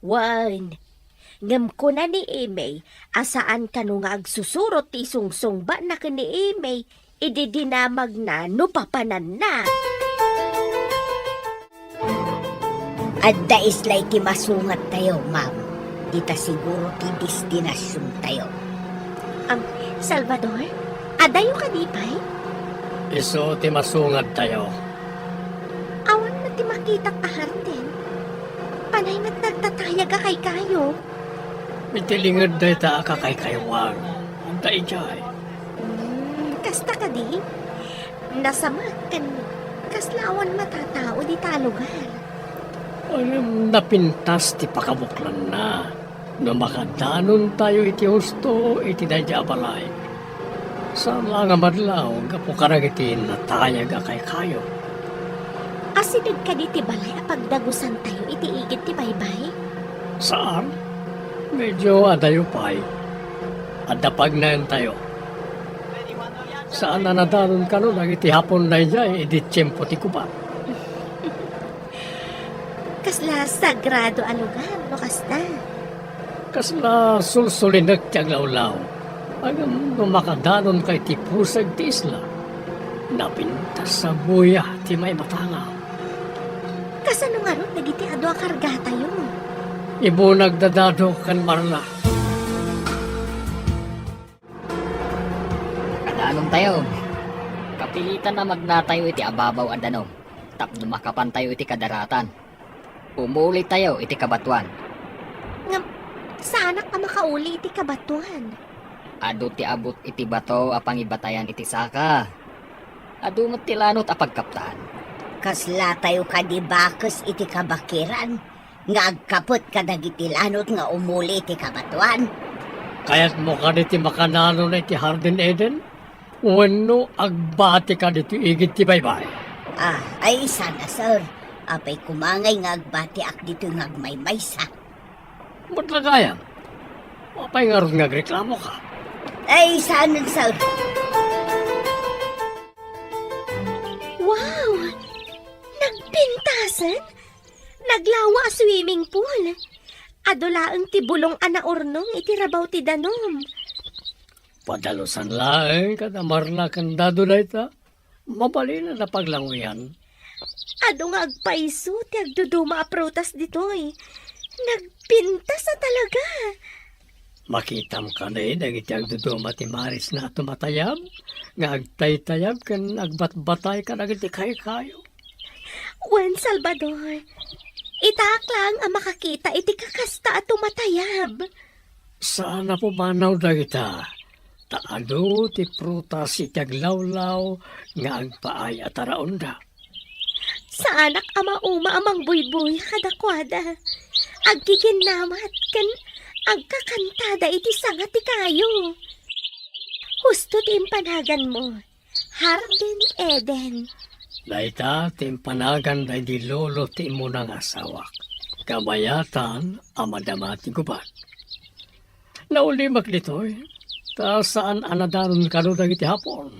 Wan, ngam ko na ni Eme, asaan ka nung agsusurot ti sungsong ba na ka ni Eme, ididinamag na no papanan na. At daislay ti masungat tayo, ma'am. Dita siguro ti destinasyon tayo. Salvador, adayo ka di pa'y? Iso ti masungad tayo. Awan na ti makita ahar din. Panay na't nagtatayag ka kay kayo. Mitilingad day ta akakay kaywang. Ang taijay. Kasta ka di? Nasamat kan kaslawan matatao di talugan. Alam napintas ti pakabuklan na. No makadanon tayo iti husto iti dadya balay. Saan lang nga madlaw gapo karag iti natayag akay kayo. Asinag ka di ti balay pagdagusan tayo iti igit ti baybay. Saan? Medyo adayo pa'y. Adapag na yun tayo. Saan na nadanon ka no? Nagiti hapon na iya, iti tiyempo ti kuba. Kasla sagrado a lugar, no kasta. Kasla sulsulin nagtiyag lawlaw. Agam makadanon kay ti pusag ti isla. Napintas sa buya ti may matanga. Kasano nga ron nagiti ado a kargata yun. Ibo nagdadado kan Marla. Kadanon tayo. Kapilitan na magnatayo iti ababaw at danom. Tapno makapan tayo iti kadaratan. Umulit tayo iti kabatuan. Sana ka makauli iti kabatuan. Ado ti abot iti bato apang ibatayan iti saka. Ado mo't tilanot apagkaptan. Kasla tayo ka di bakes iti kabakiran. Nga agkapot ka dagitilanot nga umuli iti kabatuan. Kaya't mo ka diti makanano na iti Garden Eden? Wano agbati ka diti igit ti baybay? Ay sana sir. Apay kumangay nga agbati ak dito nga agmaymaysa. Ba't lagayam? Apay nga ron nga reklamo ka. Ay sana sir. Wow! Nagpintasan? Naglawa a swimming pool. Adulaang ti bulong ana urnong iti rabaw ti danom. Padalusan laeng kada Marla kandado na ita. Mabalina na paglanguyan. Ado nga agpaiso ti agduduma a prutas ditoy. Nagpinta sa talaga. Makitam ka na dagiti agduduma ti Maris na tumatayab. Nga agtay-tayab kan agbatbatay ka nagiti kayo. Juan Salvador, itak lang ang makakita iti kakasta at tumatayab. Sana po manaw dagita. Taado ti prutas iti aglawlaw nga agpaay at araunda. Sa anak ama uma amang buybuy kadakwada. Agkikinamat kan agkakantada iti sanga ti kayo. Husto ti impanagan mo. Garden Eden. Daita timpanagan day di lolo ti mo ng asawak. Kabayatan amadama ti gubat. Naulimak ditoy. Ta saan anadaron kano dagiti hapon?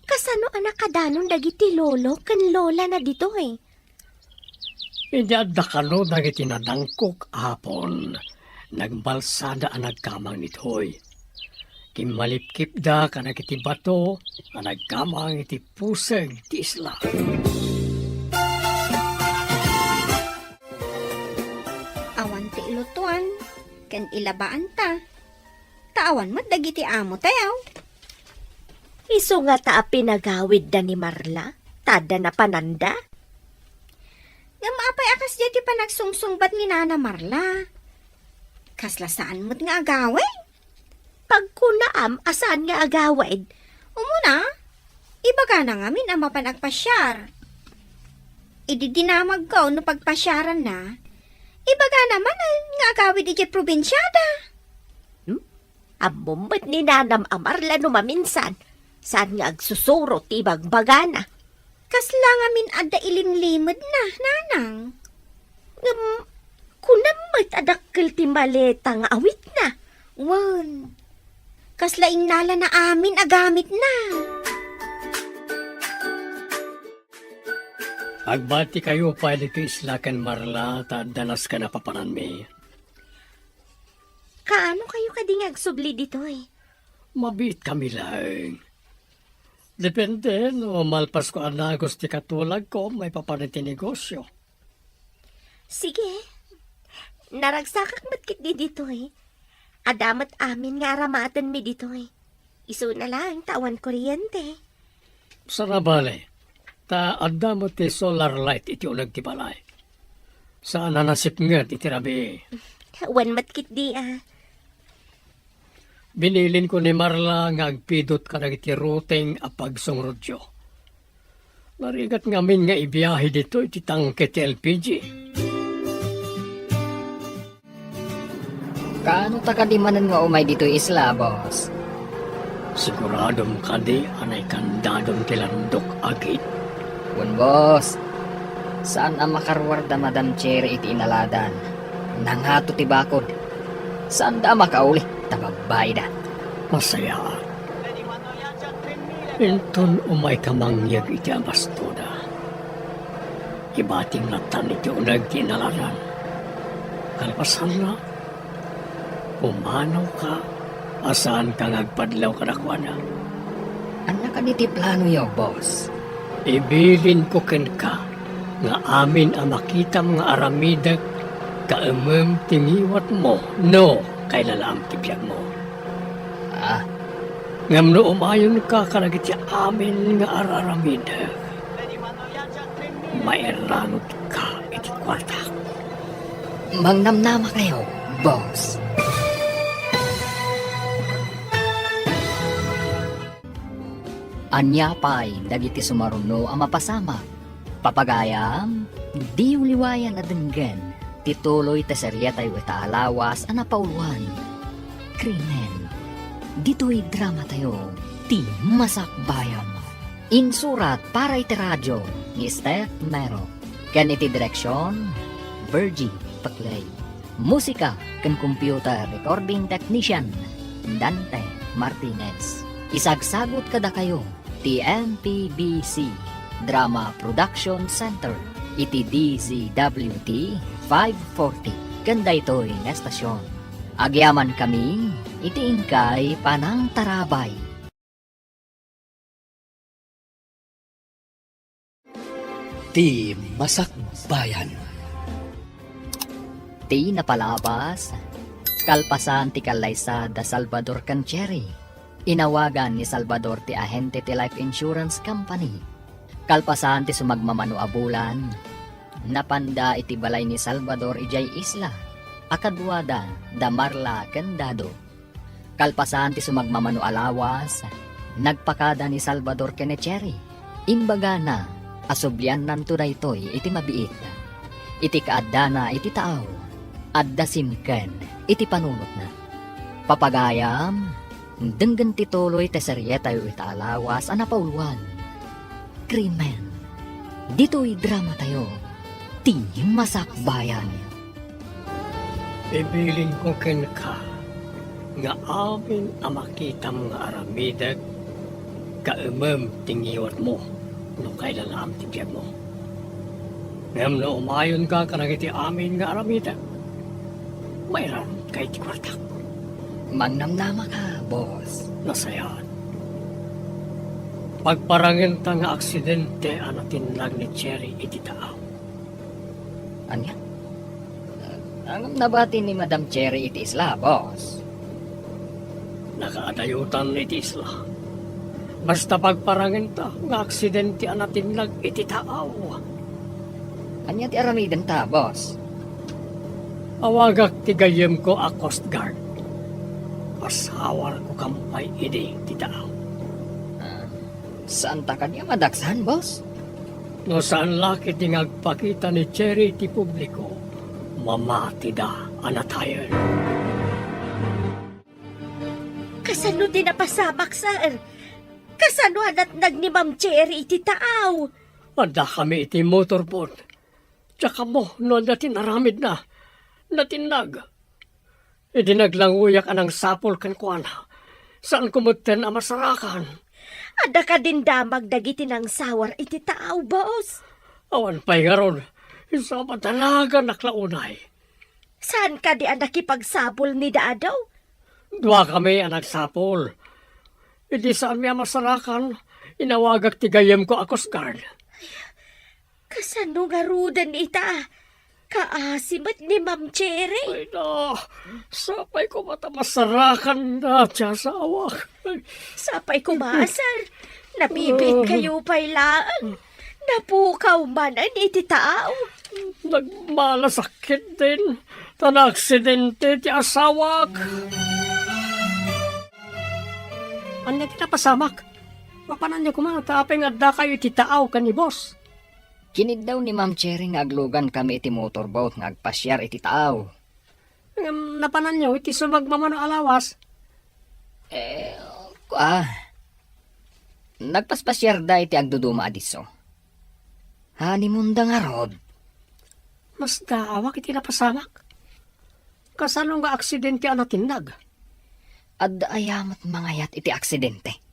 Kasano anak kadanon dagiti lolo kan lola na ditoy. Hindi adda kano dagiti nadangkok hapon. Nagbalsada ang nagkamang nitoy. Kimalipkip da ka nagiti bato ang nagkamang iti puseg ti isla. Awan ti ilutuan, kan ilabaan ta. Taawan mo dagiti amo tayaw. Iso nga ta pinagawid da ni Marla. Tada na pananda. Nga maapay akas dyan ti panagsungsungbat ni Nana Marla. Kasla saan mo't nga agaway? Pagkunaam asan nga agawid. Umuna, ibaga na nga min ang mapanagpasyar. Ididinamag ko no pagpasyaran na. Ibaga naman nga agawid iti probinsyada. Amumbat ni Nanam Amarla no maminsan. Saan nga agsusuro ti bagbagana. Kasla nga min adda ilimlimod na, nanang. Kunammat adakkel ti maleta nga awit na. Wan, kasla inala na amin agamit na. Agbati kayo pa dito islakan Marla ta danas ka na papanan mi. Kaano kayo kadingag subli ditoy? Mabit kami lang. Depende no malpas ko anagos ti katulag ko may papaniti negosyo. Sige. Naragsakak matkit di ditoy. Adamat amin nga aramatan mi ditoy. Iso na lang tawan kuryente. Sarabale, ta adda mo ti solar light iti ulag ti balay. Saan nanasip nga iti rabi. Wan matkit di Binilin ko ni Marla nga agpidot ka iti routing a pagsongrodyo. Narigat ngamin nga ibiyahe dito iti tangke ti LPG. Kaano takadimanan nga umay dito isla, boss? Siguradong kadi anay kandadong tilandok agit. Kun, boss. Saan ang makarwarda Madam Cherry iti inaladan? Nanghato ti bakod. Saan da makauli? Tababay da. Masaya. Inton umay kamangyag iti abastoda. ibating latan iti unag tinalaran. Kalpasan na, pumanaw ka, asaan ka ngagpadlaw kadakwana. Anak ka niti plano yaw, boss. Ibilin ko ken ka, nga amin ang makitam nga aramidag, kaamam tingiwat mo, no, kay lalaam tibiyag mo. Ah, Ngam no umayon ka kanagit ya amin nga araramidag. Mairanot ka iti kwarta. mangnamnama kayo, boss. Anya pa'y dagiti sumaruno ang mapasama. Papagayam, di uliwayan na denggen, tituloy ta seryetay weta alawas ang napauluan. Krimen, dito'y drama tayo, ti masakbayan. Insurat para iti radyo, ni Steph Mero. Ken iti direksyon, Virgie Paclay. Musika ken computer recording technician, Dante Martinez. Isagsagot kada kayo, ti MPBC Drama Production Center, iti DZWT 540. Kanda ito'y nestasyon. Agyaman kami, iti ingkay panang tarabay. Ti Masakbayan. Ti napalabas, kalpasan ti Kalaysa da Salvador Cancheri. Inawagan ni Salvador ti ahente ti Life Insurance Company. Kalpasan ti sumagmamano abulan, napanda iti balay ni Salvador ijay isla, akadwada da Marla Candado. Kalpasan ti sumagmamano alawas, nagpakada ni Salvador Cancheri. Imbaga na, asubyan nanto na ito'y iti mabiit. Iti kaadana iti taaw, adda simken iti panunot na. Papagayam, denggan tituloy te seryetay iti alawas ang napauluan. Krimen, dito'y drama tayo, ti masakbayan. Ibilin ko ken ka, nga amin ang makitam nga aramidag, kaamam tingiwat mo, no kay lalaam tibiyag mo. Ngam na umayon ka kanagiti amin nga aramidag, mayroon kay ti kwartak. Mangnamnama ka, boss. Nasayaan. Pagparangin ta nga aksidente anatin lang ni Cherry iti taaw. Anya? Ang nabati ni Madam Cherry iti isla, boss. Nakaadayutan iti isla. Basta pagparangin ta nga aksidente anatin lang iti taaw. Anya ti aramiden ta, boss. Awagak ti gayem ko a Coast Guard. Pasawar ko kampay idi ti taaw. Saan ta kanya madaksan, boss? No saan laki ti ngagpakita ni Cherry ti publiko, mamati da anatayon. Kasano din napasamak, sir? Kasano anat nag ni Ma'am Cherry iti taaw? Anda kami iti motorboat. Tsaka mo, no dati naramid na. Natinag. Idinaglanguyak anang sapol kan kuana. Saan kumuten ang masarakan? Ada ka din damag dagiti ng sawar iti taaw, boss. Awan pa'y garon. Isa pa talaga naklaunay. Saan ka di ang nakipagsabol ni Dadaw? Dua kami ang nagsapol. Hindi saan mi ang masarakan. Inawagak ti gayem ko a Coast Guard. Kasano nga rudan ita? Kaasimat ni Ma'am Cherry? Ay na, sapay ko mata masarakan na siya sa awak. Sapay kumasar. Napipit kayo pa'y laan. Napukaw man ang iti taaw. Nagmalasakit din. Tanaksidente ti asawak. Ano kita pasamak? Mapanan niya kumangatapeng adda kayo iti taaw ka ni boss. Kinid daw ni Ma'am Cherry nga aglugan kami iti motorboat nga agpasyar iti taaw. Napanan niyo iti sumagmamano alawas. Nagpaspasyar da iti agduduma adiso. Hanimunda nga rod. Mas daawak iti napasamak. Kasano nga aksidente ang natinag? Adda ayamat mangayat iti aksidente.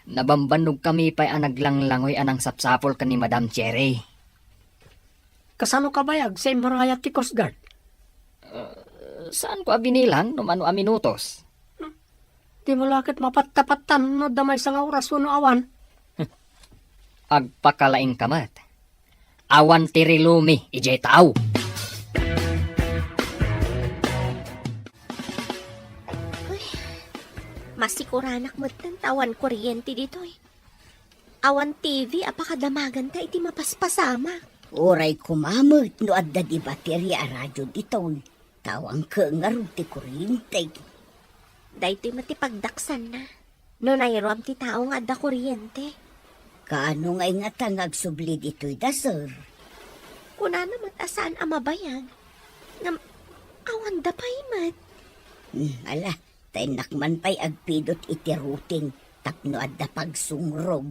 Nabambanog kami pa'y ang naglanglangoy anang sapsapol ka ni Madam Cherry. Kasano ka bayag sa imrayat ti Coast Guard? Saan ko abinilan no mano a minutos? Di mo lakit mapattapatan no damay sa nga oras no awan. Agpakalaing kamat. Awan tirilumi, ijay tao. Masikuranak mo ng tawan kuryente dito eh. Awan TV, apakadamagan ta iti mapaspasama. Oray kumamot no adda di baterya a radyo dito. Tawang ka nga rin ti kuryente. Dahito matipagdaksan na. No nairam ti tao nga da kuryente. Kaano nga nga tangag subli dito'y da, sir? Kuna naman asaan ang mabayag. Ngam, awan da pa imat. Ala, tay nakman pa'y agpidot iti routing tapno adda pagsungrog.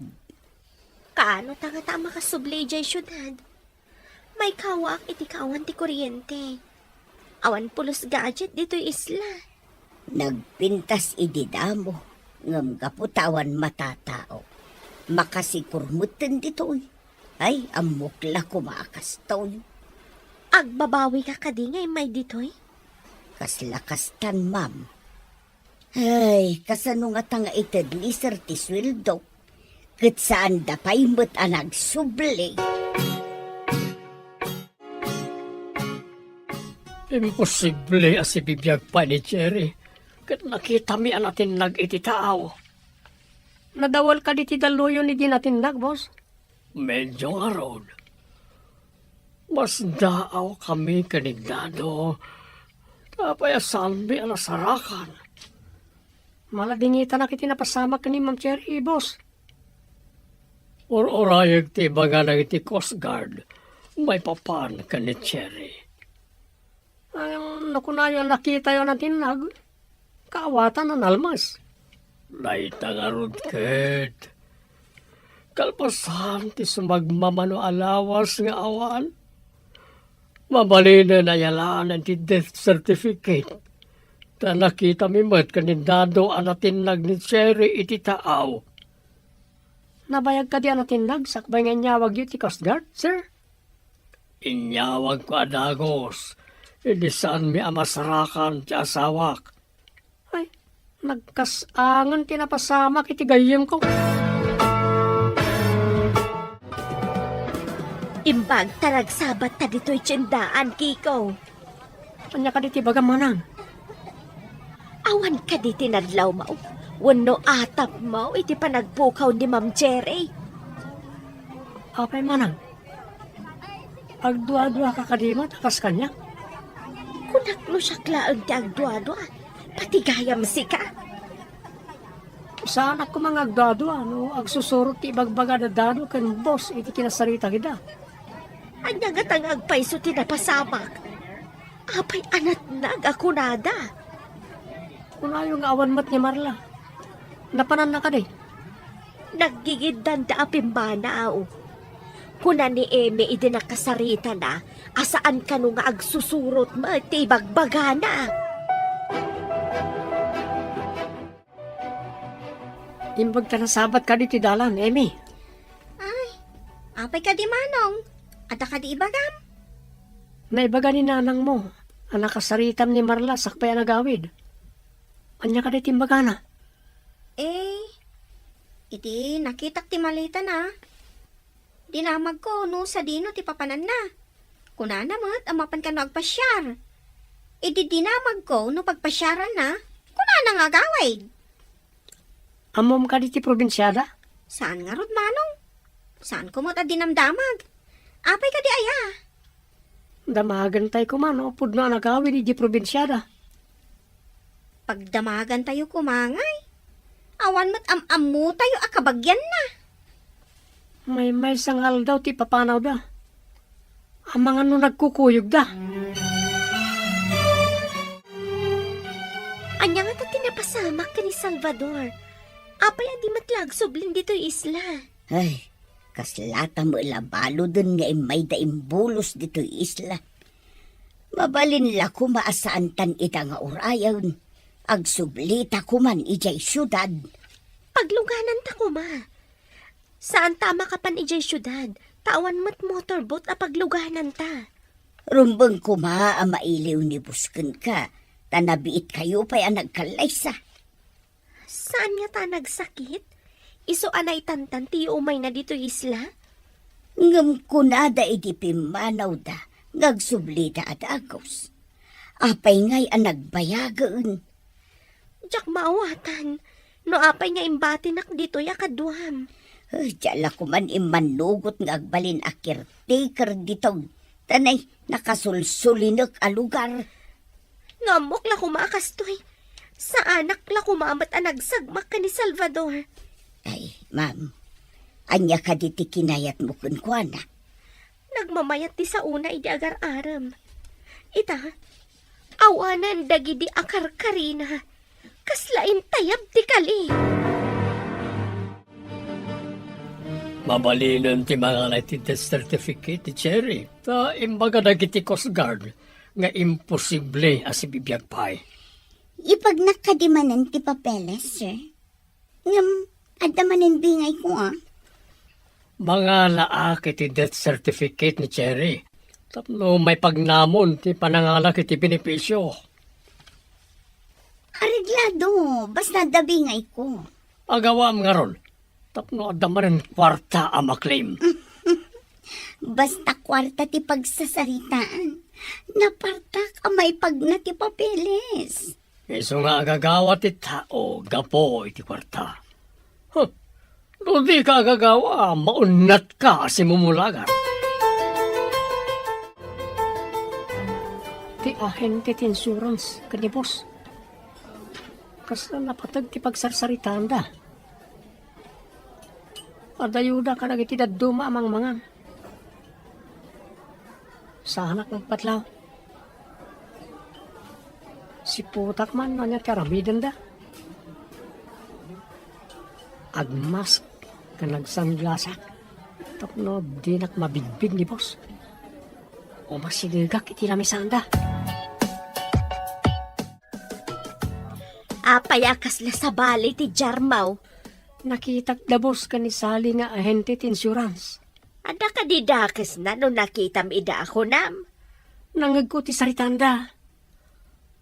Kaano tanga ta makasubli jay syudad? May kawak iti kawan ti kuryente. Awan pulos gadget dito'y isla. Nagpintas ididamo, ngam kaputawan matatao. Makasikurmutin dito'y. Ay, amukla kumakastoy. Agbabawi ka kadingay may dito'y. Kaslakastan, ma'am. Ay, kasano nga tanga itadliser ti sweldo. Kat saan da pa'y mo't anag subli. Imposible as ibibiyag pa ni Cherry. Kat nakita mi natin iti tao. Nadawal ka di ti daluyo ni di natin boss? Medyo nga road. Mas daaw kami kanigdado. Tapay asalbi alasarakan. Maladingita na kiti napasama ka ni Ma'am Cherry, boss. Or-orayag ti baga na iti Coast Guard. May papan ka ni Cherry. Ay, nakunayo nakita yun natin kaawatan ng almas. Laita nga rod, Kate. Kalpasan ti sumagmamano alawas nga awan. Mabalina na yalaan ti death certificate. Ta nakita mi mat kanindado anatin ni Cherry iti taaw. Nabayag ka di anatin sakbay nga nyawag yu ti Coast Guard, sir? Inyawag ko adagos. Hindi saan mi amasarakan ti asawak. Ay, nagkasangan tinapasama kiti gayem ko. Imbag taragsabat ta dito'y tiyendaan, Kiko. Kanya ka diti bagamanang. Awan ka di tinadlaw mo. Wano atap mo, iti panagpukaw ni Ma'am Cherry. Apay manang. Agdua-dua ka kadima, takas kanya. Kunaklo siya klaag ti agdwa-dwa. Pati gayam si ka. Saan ako mga agdado, agsusurot ti ibagbaga na dado kan boss, iti kinasarita kita. Anya nga tangag paiso tinapasamak. Apay anat nagakunada. Kuna yung awan mat ni Marla. Napanan na ka di. Naggigidan da apimbana o. Kuna ni Eme idinakasarita na, asaan ka nung nga agsusurot mo ti ibagbaga na. Imbag ka nasabat ka di ti dalan, Emi. Apay ka di manong. Ada ka di ibagam. Naibaga ni nanang mo, ang nakasaritam ni Marla, sakpay ang nagawid. Anya ka di timbaga na. Iti nakitak ti malita na. Dinamag ko no sa dino ti papanan na. Kuna namat amapan ka no agpasyar. Iti dinamag ko no pagpasyaran na. Kuna na nga gawid. Amom ka di ti probinsyada? Saan nga rod manong? Saan ko mo't dinamdamag? Apay ka di aya. Damagan tayo kumano, pudno ang nagawid di probinsyada. Pagdamagan tayo kumangay. Awan mo't am-amu tayo akabagyan na. May sangal daw ti papanaw da. Ang mga no nagkukuyog da. Anya nga ta tinapasamak ka ni Salvador. Apay andi matlag sublin dito'y isla. Ay, kaslata mo ilabalo dun nga may daimbulos dito'y isla. Mabalin la ko maasaan tan ita nga urayan. Agsublita ko man ijay syudad. Paglunganan ta ko ma. Saan tama ka pan ijay syudad? Tawan mo't motorboat a pagluganan ta. Rumbang kuma ang mailiw ni busken ka. Tanabiit kayo pa'y ang nagkalaysa. Saan nga ta nagsakit? Iso anay tantan ti umay na dito isla? Ngam kunada iti pimanaw da. Ngagsubli da at agos. Apay ngay ang nagbayagaan. Diyak maawatan. No apay nga imbatinak dito ya kaduham. Diyala ko man imanugot nga agbalin a caretaker dito. Tanay, nakasulsulinak a lugar. Ngamok la kumakastoy. Sa anak la kumamat a nagsagmak ka ni Salvador. Ay, ma'am. Anya ka diti kinayat mo kunkwana. Nagmamayat ti sa una idi agar aram. Ita, awanan dagidi akar karina. Kaslain tayab ti kali. Mabalinan ti mga natin certificate ti Cherry. Ta imbaga dagiti Coast Guard nga imposible as ibibiyag pa'y. Ipag nakadimanan ti papeles, sir. Ngam, adamanan bingay ko Mga laak iti death certificate ni Cherry. Tapno may pagnamon ti panangalak iti benepisyo. Areglado, basta dabingay ko. Agawam nga ron. Tapno adamaran kwarta ang maklaim. Basta kwarta ti pagsasaritaan. Napartak ang may pag na ti papeles. Iso nga agagawa ti tao, gapo iti kwarta. Huh. No di ka agagawa, maunat ka si mumulagan. Ti ahente ti insurance, kanibos. Kasla napatag ti pagsarsaritaan da. Adayuda ka nagiti daduma amang mangan. Sa anak ng patlaw. Si putak man nanya karamidan da. Agmask ka nagsanglasak. Tapno di nak mabigbig ni boss. O masiligak iti lamisanda. Apayakas la sa bali ti Jarmaw. Nakitak da boss ka ni Sally nga ahente ti insurance. Ada ka didakes na no nakitam ida ako nam. Nangag ko ti saritanda.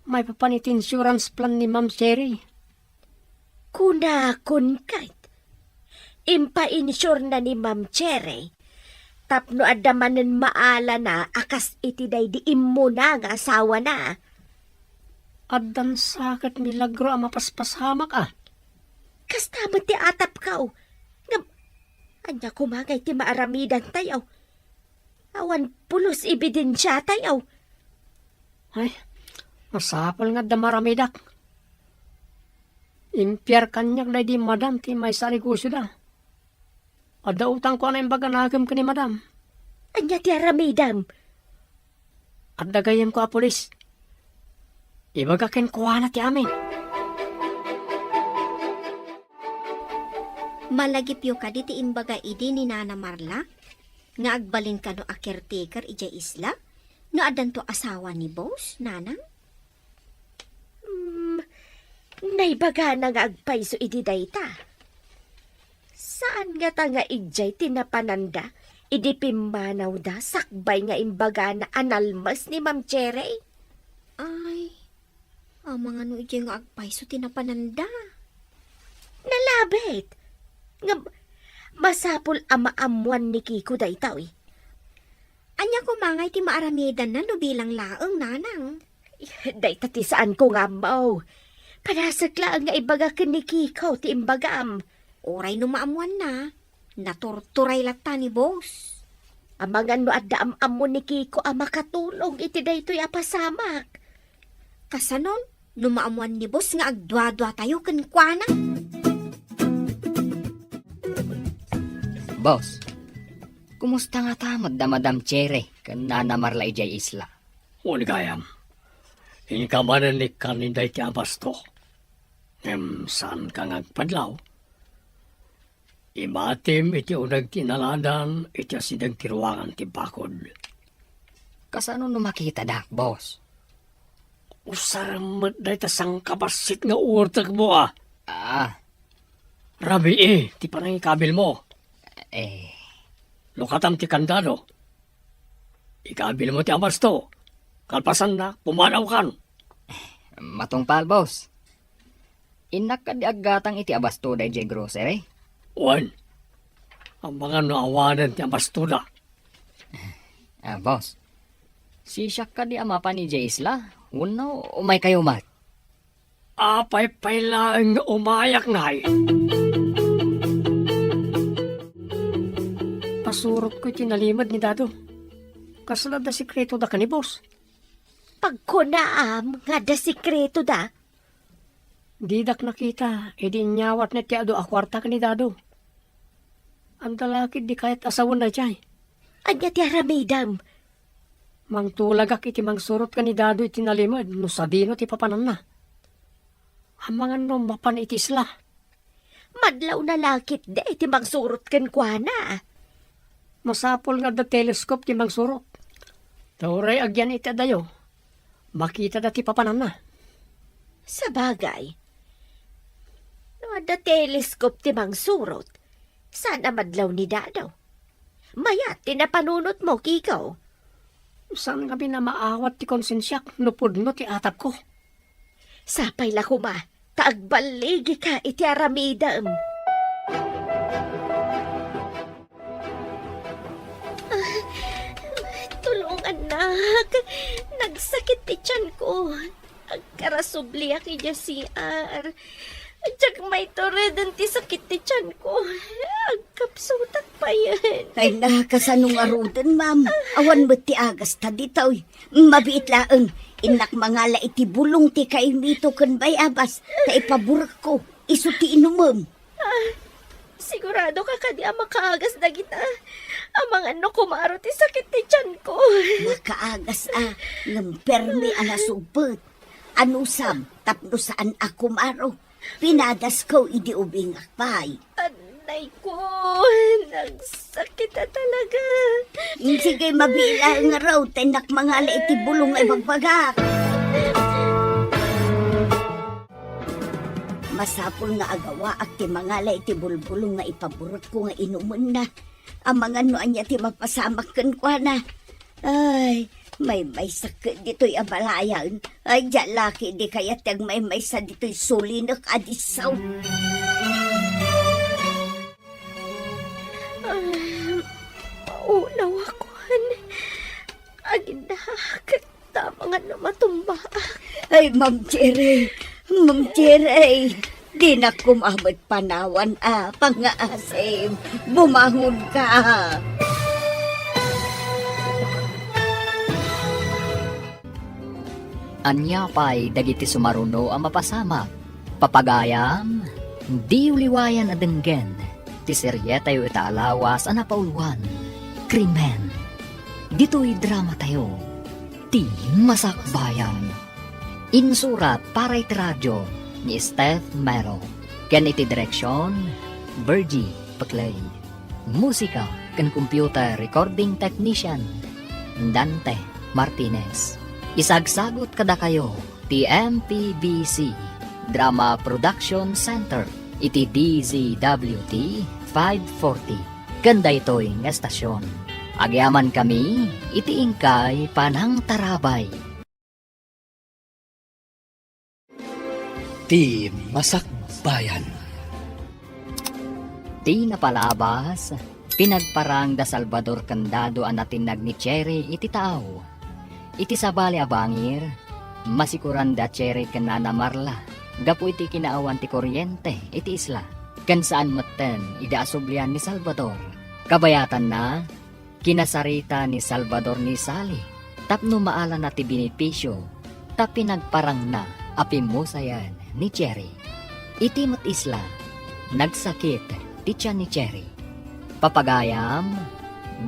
May papanit insurance plan ni Ma'am Cherry. Kuna kun kahit. Impa-insure na ni Ma'am Cherry. Tapno adamanen maala na akas iti day di immo na nga asawa na. Adan sakit milagro ang mapaspasamak ah. Kastamat ti atap ka o. Anya kumangay ti maaramidan tayo. Awan pulos ebidensya tayo. Ay, masapal nga damaramidak. Impyar kanyak na di madam ti may sarigusyo da. Ada utang ko na imbaga nagam ka ni madam. Anya ti aramidam. At dagayam ko a polis. Ibaga ken kuha na ti amin. Malagipyo ka diti imbaga idi ni Nana Marla, nga agbalin ka no a caretaker ija isla, nga adan to asawa ni boss, nanang? Naibaga na nga agpaiso idi dayta. Saan nga ta nga ijay tinapananda? Idi pimanaw da sakbay nga imbaga na analmas ni Ma'am Cherry. Ay, ang mga no ija nga agpaiso tinapananda. Nalabit. Nga masapul amaamuan ni Kiko daytaw eh. Anya ko mangay ti maaramidan na no bilang laeng, nanang. Dayta ti saan ko nga mau. Panasagla nga ibaga ken ni Kiko ti imbagam. Oray no maamuan na, naturturay latta ni boss. Amangan no adda amamon ni Kiko ang makatulong iti daytoy apasamak. Kasanon, no maamuan ni boss nga agdwa-dwa tayo ken kuana. Boss, kumusta nga ta Madam Cherry kan Nana Marla ijay isla? Uligayam. Inikamanan ni kaninday ti abasto. Saan ka ngagpadlaw? Imatim iti unag tinaladan iti asidang tiruangan ti bakod. Kasano no makita dak, boss? Usaramat dahi tasang kabasit nga urtak mo ah. Ah, Rabi ti panangikabil mo. Lukatam ti kandado. Ikaabil mo ti abasto. Kalpasan na, pumanaw kan. Matungpal, boss. Inak ka di agatang iti abasto da iti grocery. Wan, ang mga naawanan ti abasto na. Boss. Siyak ka di amapa ni Jay Isla. Uno, umay kayo mat. Apay lang umayak na Pasurot ko tinalimad ni Dado. Kasalad na sikreto da kanibos. Pagkunaam nga da sikreto da. Didak nakita, edi nyawat na ti ado akwarta ni Dado. Ang dalakid di kahit asawan na jay. Anya ti aramidam. Mang tulagak iti mang surot ka ni Dado iti nalimad, no sadino ti papanan na. Ang mga numbapan iti isla. Madlaw na lakit da iti magsurot ken kuana. Masapol nga da telescope ti mang surot. Tauray agyan iti adayo. Makita da ti papanan na. Sa bagay, no da telescope ti mangsurot, sana madlaw ni Dadaw. Maya, tinapanunot mo, kikaw. Saan kami na maawat ti konsensyak, nupod no ti atap ko. Sapay la kuma, taagbaligi ka iti aramidam. Tulungan, anak. Nagsakit ti tiyan ko. Agkarasubli aki dya CR. Diyak may toredan ti sakit ti tiyan ko. Agkapsutak pa yan. Ay nakasanong arudan, ma'am. Awan mo ti agas ta ditaw. Mabiit laeng. Inak mangala iti bulong ti kaimito kan bayabas. Ta ipaburak ko. Isu ti inumam. Sigurado ka kadi ang makaagas na kita. Amang ano kumaro ti sakit ti tiyan ko. Makaagas ngampermi anasubot. Anusam, tapno saan ako maro. Pinadas ko idi ubing akpay. Anay ko, nagsakit na talaga. Sige, mabila nga raw. Tenak mangala iti bulong ay magbagak. Masapol nga agawa at ti mangala iti bulbulong nga ipaburot ko nga inumun na. Ang mga noanya ti mapasamak kan kwa na. Ay, may sakit dito'y abalayan. Ay, dyan laki di kaya tiyag may sa dito'y sulinak adisaw. Maunaw ako. Aginak, tama nga na matumba. Ay, Ma'am Jerry, Ma'am Jerry, di na kumamot panawan pangaasim, bumangon ka. Anya pa'y dagiti sumaruno ang mapasama. Papagayam, di uliwayan a denggen. Ti serye tayo itaalawas ang napauluan. Krimen. Dito'y drama tayo. Ti Masakbayan. Insurat para iti radyo ni Steph Mero. Ken iti direksyon, Virgie Paclay. Musika ken computer recording technician, Dante Martinez. Isagsagot kada kayo, ti MPBC Drama Production Center, iti DZWT 540. Ganda ito'y nga estasyon. Agyaman kami, iti ingkay Panang Tarabay. Ti Masakbayan. Ti napalabas, pinagparang da Salvador Candado ang natinag ni Cherry iti tao. Iti sabali abangir, masikuran da Cherry kanana Marla, gapu iti kinaawan ti kuryente iti isla. Kan saan maten ida asublian ni Salvador. Kabayatan na, kinasarita ni Salvador ni Sally, tapno maala na ti binipisyo, tap pinagparang na apimusayan ni Cherry. Iti mat isla, nagsakit ti tiyan ni Cherry. Papagayam,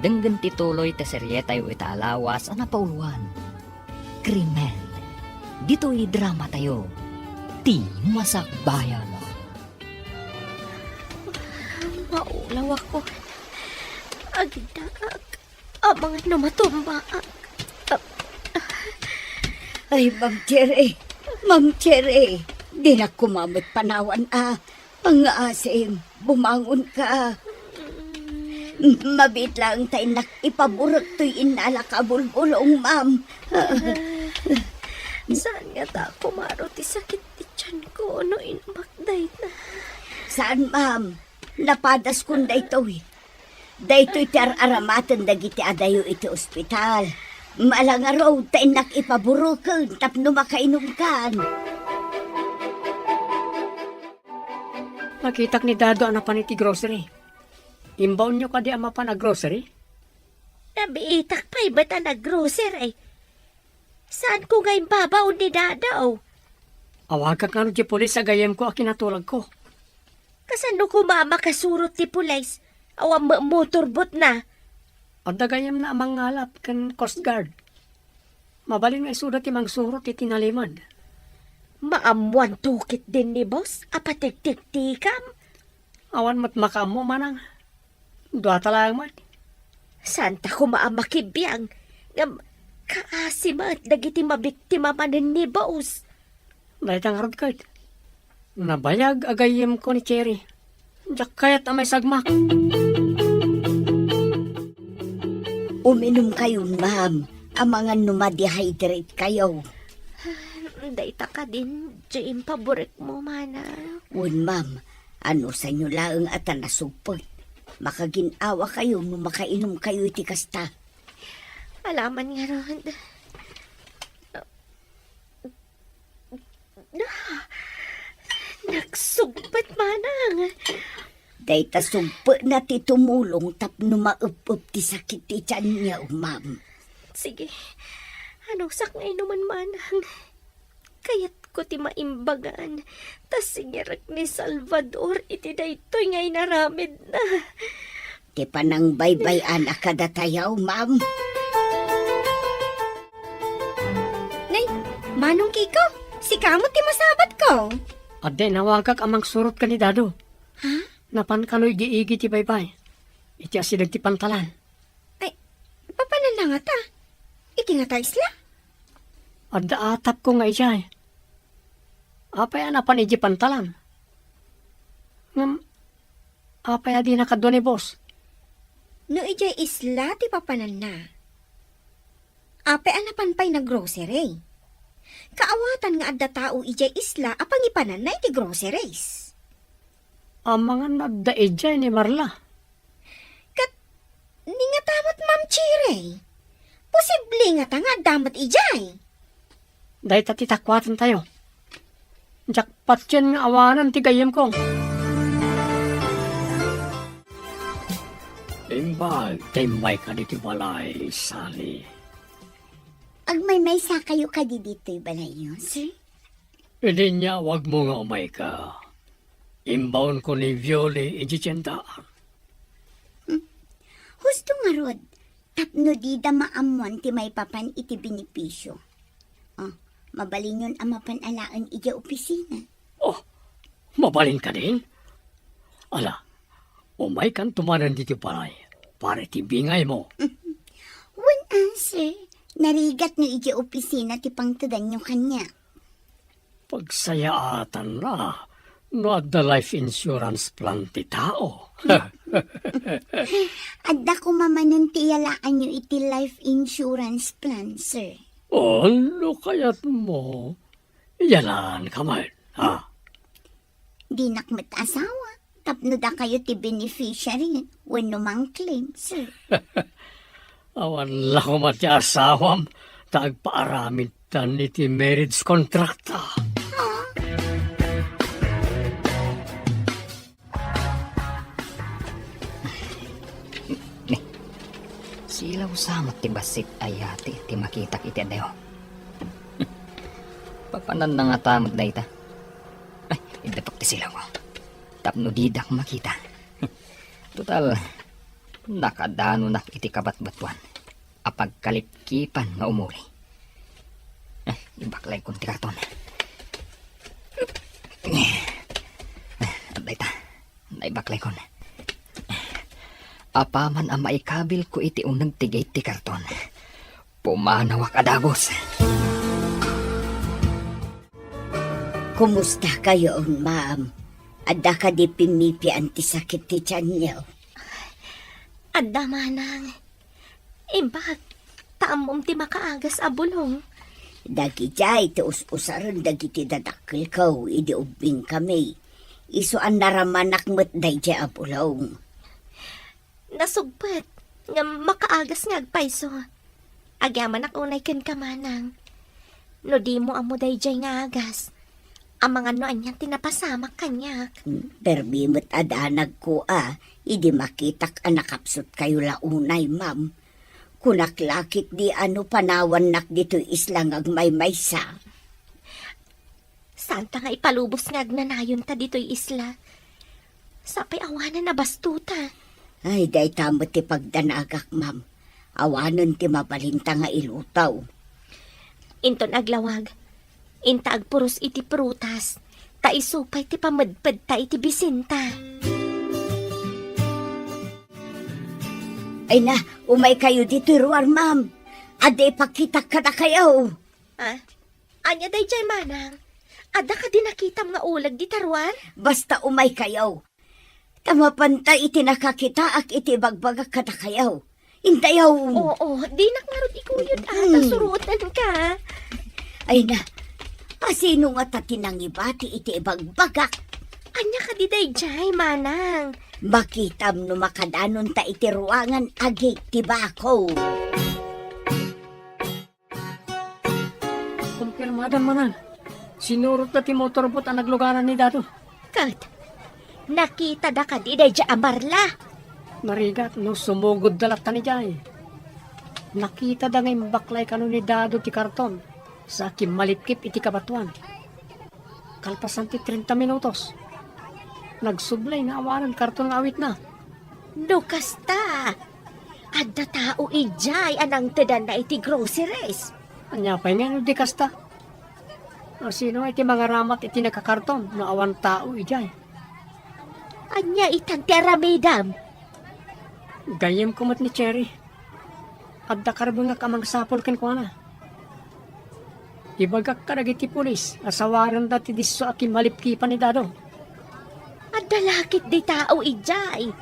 denggen tituloy ta seryeta yu itaalawas ang napauluan. Krimen. Dito'y drama tayo. Ti Masakbayan. Maulaw ako. Aginak, amang ano matumba. Ay, Ma'am Jerry, di na kumamot panawan pangaasim, bumangon ka. Mabit lang tayo nak ipaburot to'y inala ka bulbulong, ma'am. Saan nga ta kumaro ti sakit ti tiyan ko no inmakday na. Saan, ma'am? Napadas kun daytoy. Daytoy ti aramatan dagiti adayo iti ospital. Malang araw tayo nak ipaburukan tapno makainom kan. Nakitak ni Dado ang napan iti grocery. Inbound nyo ka di ama pa na grocery? Nabiitak pa'y bata na grocery. Saan ko ngayon babaw ni Dadaw? Awag ka nga di pulis sa gayem ko a kinatulag ko. Kasano ko makakasurot ti pulis? Awang motorbot na. At dagayem na amang ngalap kan Coast Guard. Mabalin nga isudat imang surot iti nalimad. Maamuan tukit din ni boss, apatik-tik-tikam. Awan mat makamo manang. Dua talang man. Santa ko maamakibiyang. Ngam, kaasima at dagiti mabiktima manin ni boss. Dahil ang harod kahit. Nabayag agayem ko ni Cherry. Diyak kayat amay sagmak. Uminom kayo, ma'am. Ang mga numadihydrate kayo. Dayta ka din, Jane, paborik mo, mana. Un, ma'am. Ano sa inyo laang at nasupot? Makaginawa kayo no makainom kayo iti kasta. Alaman nga ron. Nagsugpat, manang. Dahil tasumpo na ti tumulong tapno maup-up ti sakit ti tiyan niya, ma'am. Sige, anong sakngay naman, manang? Kayat ko ti maimbagan. Tas singirak ni Salvador iti daytoy ngay naramid na. Ti panang baybayan akadatayaw, ma'am. Nay, manong Kiko, si kamot ti masabat ko. At din nawagak amang surot ka ni Dado. Ha? Napan kano'y giigi ti baybay. Iti asidag ti pantalan. Ay, papanan na nga ta. Iti nga ta isla. At daatap ko nga ijay. Apay anapan iji pantalan. Ngam, apay adi nakadwa ni boss. No ijay isla ti papanan na. Ape anapan pa'y na grocery. Kaawatan nga adda tao ijay isla apang ipanan na iti groceries. Ang mga nagdaidjay ni Marla. Kat, ni nga tamat Ma'am Chire. Posible nga ta nga damat ijay. Dahil tatitakwatan tayo. Jakpat yan nga awanan ti gayem ko. Imbag, timay ka dito balay, Sally. Agmay-may sa kayo ka dito'y balay yun, sir? Hindi niya, wag mo nga umay ka. Imbaon ko ni Violi ijitsenta. Husto nga rod, tapno di da maamuan ti may papan iti binipisyo. Oh, mabalin yun ang mapanalaan iti opisina. Oh, mabalin ka din? Ala, umay kan tumanan dito balay. Para ti bingay mo. Wan answer, narigat no iti opisina ti pangtadan nyo kanya. Pagsayaatan na. No at the life insurance plan ti tao. Adda ko mamanan ti yalaan nyo iti life insurance plan, sir. Ano kayat mo? Yalan ka man, ha? Di nakmet asawa, tapno da kayo ti beneficiary when numang claim, sir. Awan lang ko mati asawam, tagpaaramid tan iti marriage contract. Sila usamat ti basit ayati ti makitak iti adayo. Papanan na nga tamad na ita. Ay, idapak ti sila ko. Tapno didak makita. Total, nakadano nak iti kabat-batuan. Apag kalipkipan nga umuli. Ay, ibaklay kong ti karton. At ita, naibaklay kon. Apaman ang maikabil ko iti unang tigay ti karton. Pumanawak adagos. Kumusta kayo, ma'am? Adda ka di pimipi anti sakit ti tiyan niyo. Anda manang. Imbag, taamom ti makaagas a bulong. Dagi jay, ti us-usaran dagi ti dadakkel kaw, idi ubing kami. Iso ang naramanak mo't day jay abulong. Nasugpet, nga makaagas nga agpaiso. Agyaman ak unay ken kamanang. No di mo amo dayjay nga agas. Ang mga noan niyan tinapasamak kanyak. Perbimot adanag ko idi makitak anakapsot kayo launay, ma'am. Kunaklakit di ano panawan nak dito islang agmaymaysa. Santa nga ipalubos nga agnanayon ta dito'y isla. Sapay awanan na bastuta. Ay, day tamo ti pagdanagak, ma'am. Awanon ti mabalinta nga ilutaw. Inton aglawag. Inta agpuros iti prutas. Ta isupay ti pamadpad ta iti bisinta. Ay na, umay kayo dito ruar, ma'am. Ade pakitak ka na kayo. Anya dayjay manang. Ada ka din nakita mga ulag di tarwan? Basta umay kayo. Tamapanta iti nakakita ak iti bagbagak ka na kayo. Intayaw. Oo, di naklarot ikuyod ata surutan ka. Ay na, sino nga tatinang ibati iti bagbagak? Anya ka di dayjay manang. Makitam no makadanon ta iti ruangan agi tibako. Kumpirmada manang. Sinurot na ti motorbot ang naglugaran ni Dado. Kat, nakita da ka di dayjay amarla. Narigat no sumugod dalat ni Jay. Nakita da ngayon baklay kano ni Dado ti karton sa kimmalipkip iti kabatuan. Kalpasan ti 30 minutos. Nagsublay nga awanan karton nga awit na. Lukas ta. Adda tao ijay anang tedan na iti groceries. Anya pa nga no di kasta. O sino iti mga ramat iti nakakarton no awan tao ijay. Anya itan ti aramidam. Gayem kumot ni Cherry. Adda karbon nga kamang sapol ken ko na. Ibagak ka iti pulis. Asawaran dati diso aki malipkipan ni Dado. Adda lakit di tao ijay.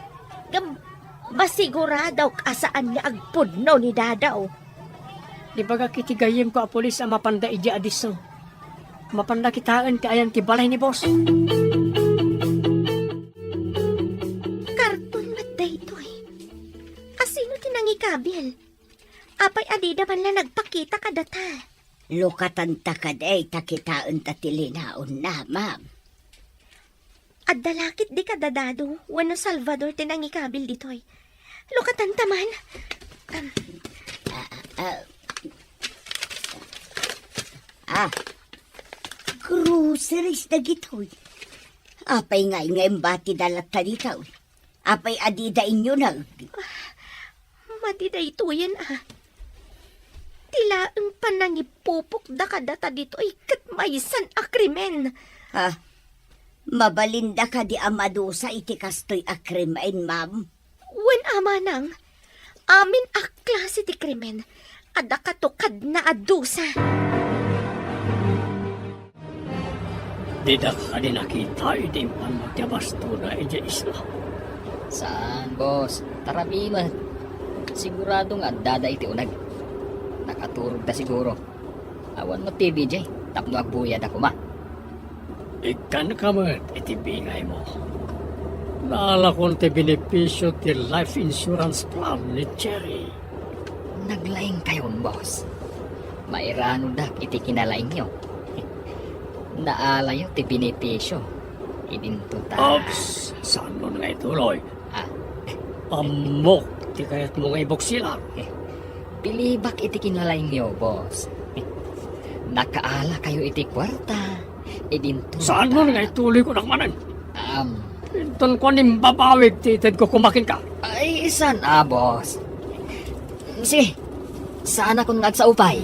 Masiguradaw asaan nga agpudno ni Dadaw. Ibagak iti gayem ko a pulis ang mapanda ija adiso. Mapanda kitaan ti ayan ti balay ni boss. Karton matday ito eh. Asino tinangikabil? Apay adida man lang nagpakita ka data. Lukatan ta kaday takitaan ta tilinaon na, ma'am. At dalakit di ka dadado, wano Salvador tinangikabil ditoy. Lukatan taman. Groceries na gitoy. Apay ngay bati dalat ta dito. Apay adida inyo na. Matida ito yan Tila ang panangipupok da ka data ditoy kat maysan akrimen. Mabalinda ka di amadusa iti kastoy akrimain, ma'am. Wen ama nang, amin klase ti krimen, ada katukad na adusa. Di da ka din nakita iti panagyabasto na ija isla. Saan, boss? Tarabima. Sigurado nga dada iti unag. Nakaturog ta siguro. Awan mo TV, Jay. Tapno agbuyad ako, ma. Ikan ka mo iti bingay mo. Naala kong ti benepisyo ti life insurance plan ni Cherry. Naglaing kayon, boss. Mairano dak iti kinalaing nyo. Naalayo ti benepisyo. Idinto ta. Ops! Saan mo nga ituloy? Amok! Ti kayat mo nga iboksilar. Pilibak iti kinalaing nyo, boss. Nakaala kayo iti kwarta. Idinto Saan mo nga ituloy ko nakmanan? Um, Inton ko nimbabawig titid ko kumakin ka. Ay, saan boss? Sige, saan akong nagsaupay?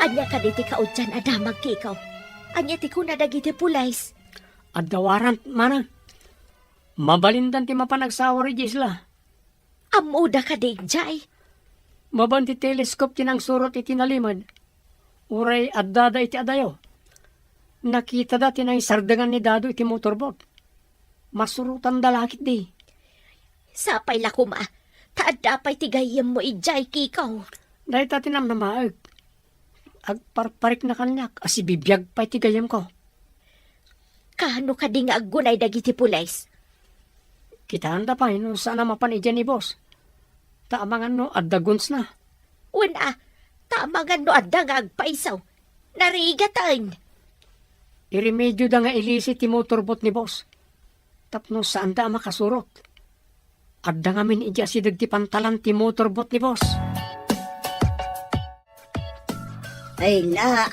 Anya ka diti ka udyan adamag kikaw. Anya ti kuna dagiti pulays. Adawaran mana. Mabalindan ti mapanagsawari di isla. Amuda ka di jay. Maban ti teleskop tinang surot iti nalimad. Uray addada iti adayo. Nakita dati na sardangan ni Dado iti motorbot. Masurutan dalakit di. Sapay la kuma. Taad dapay tigayam mo ijay kikaw. Dahil tatinam na maag. Agparparik na kanyak, asi bibiyag pa'y tigayam ko. Kano ka di nga agunay dagiti pulis? Kitaan da pa, no, sana mapanidyan ni boss. Taamangan no, addaguns na. Una, tamangan no adda nga agpaisaw. Narigatan. Iremedyo da nga ilisi ti motorbot ni boss. Tapno saan da makasurot. Adda nga min ija si dagti pantalan ti motorbot ni boss. Ay na,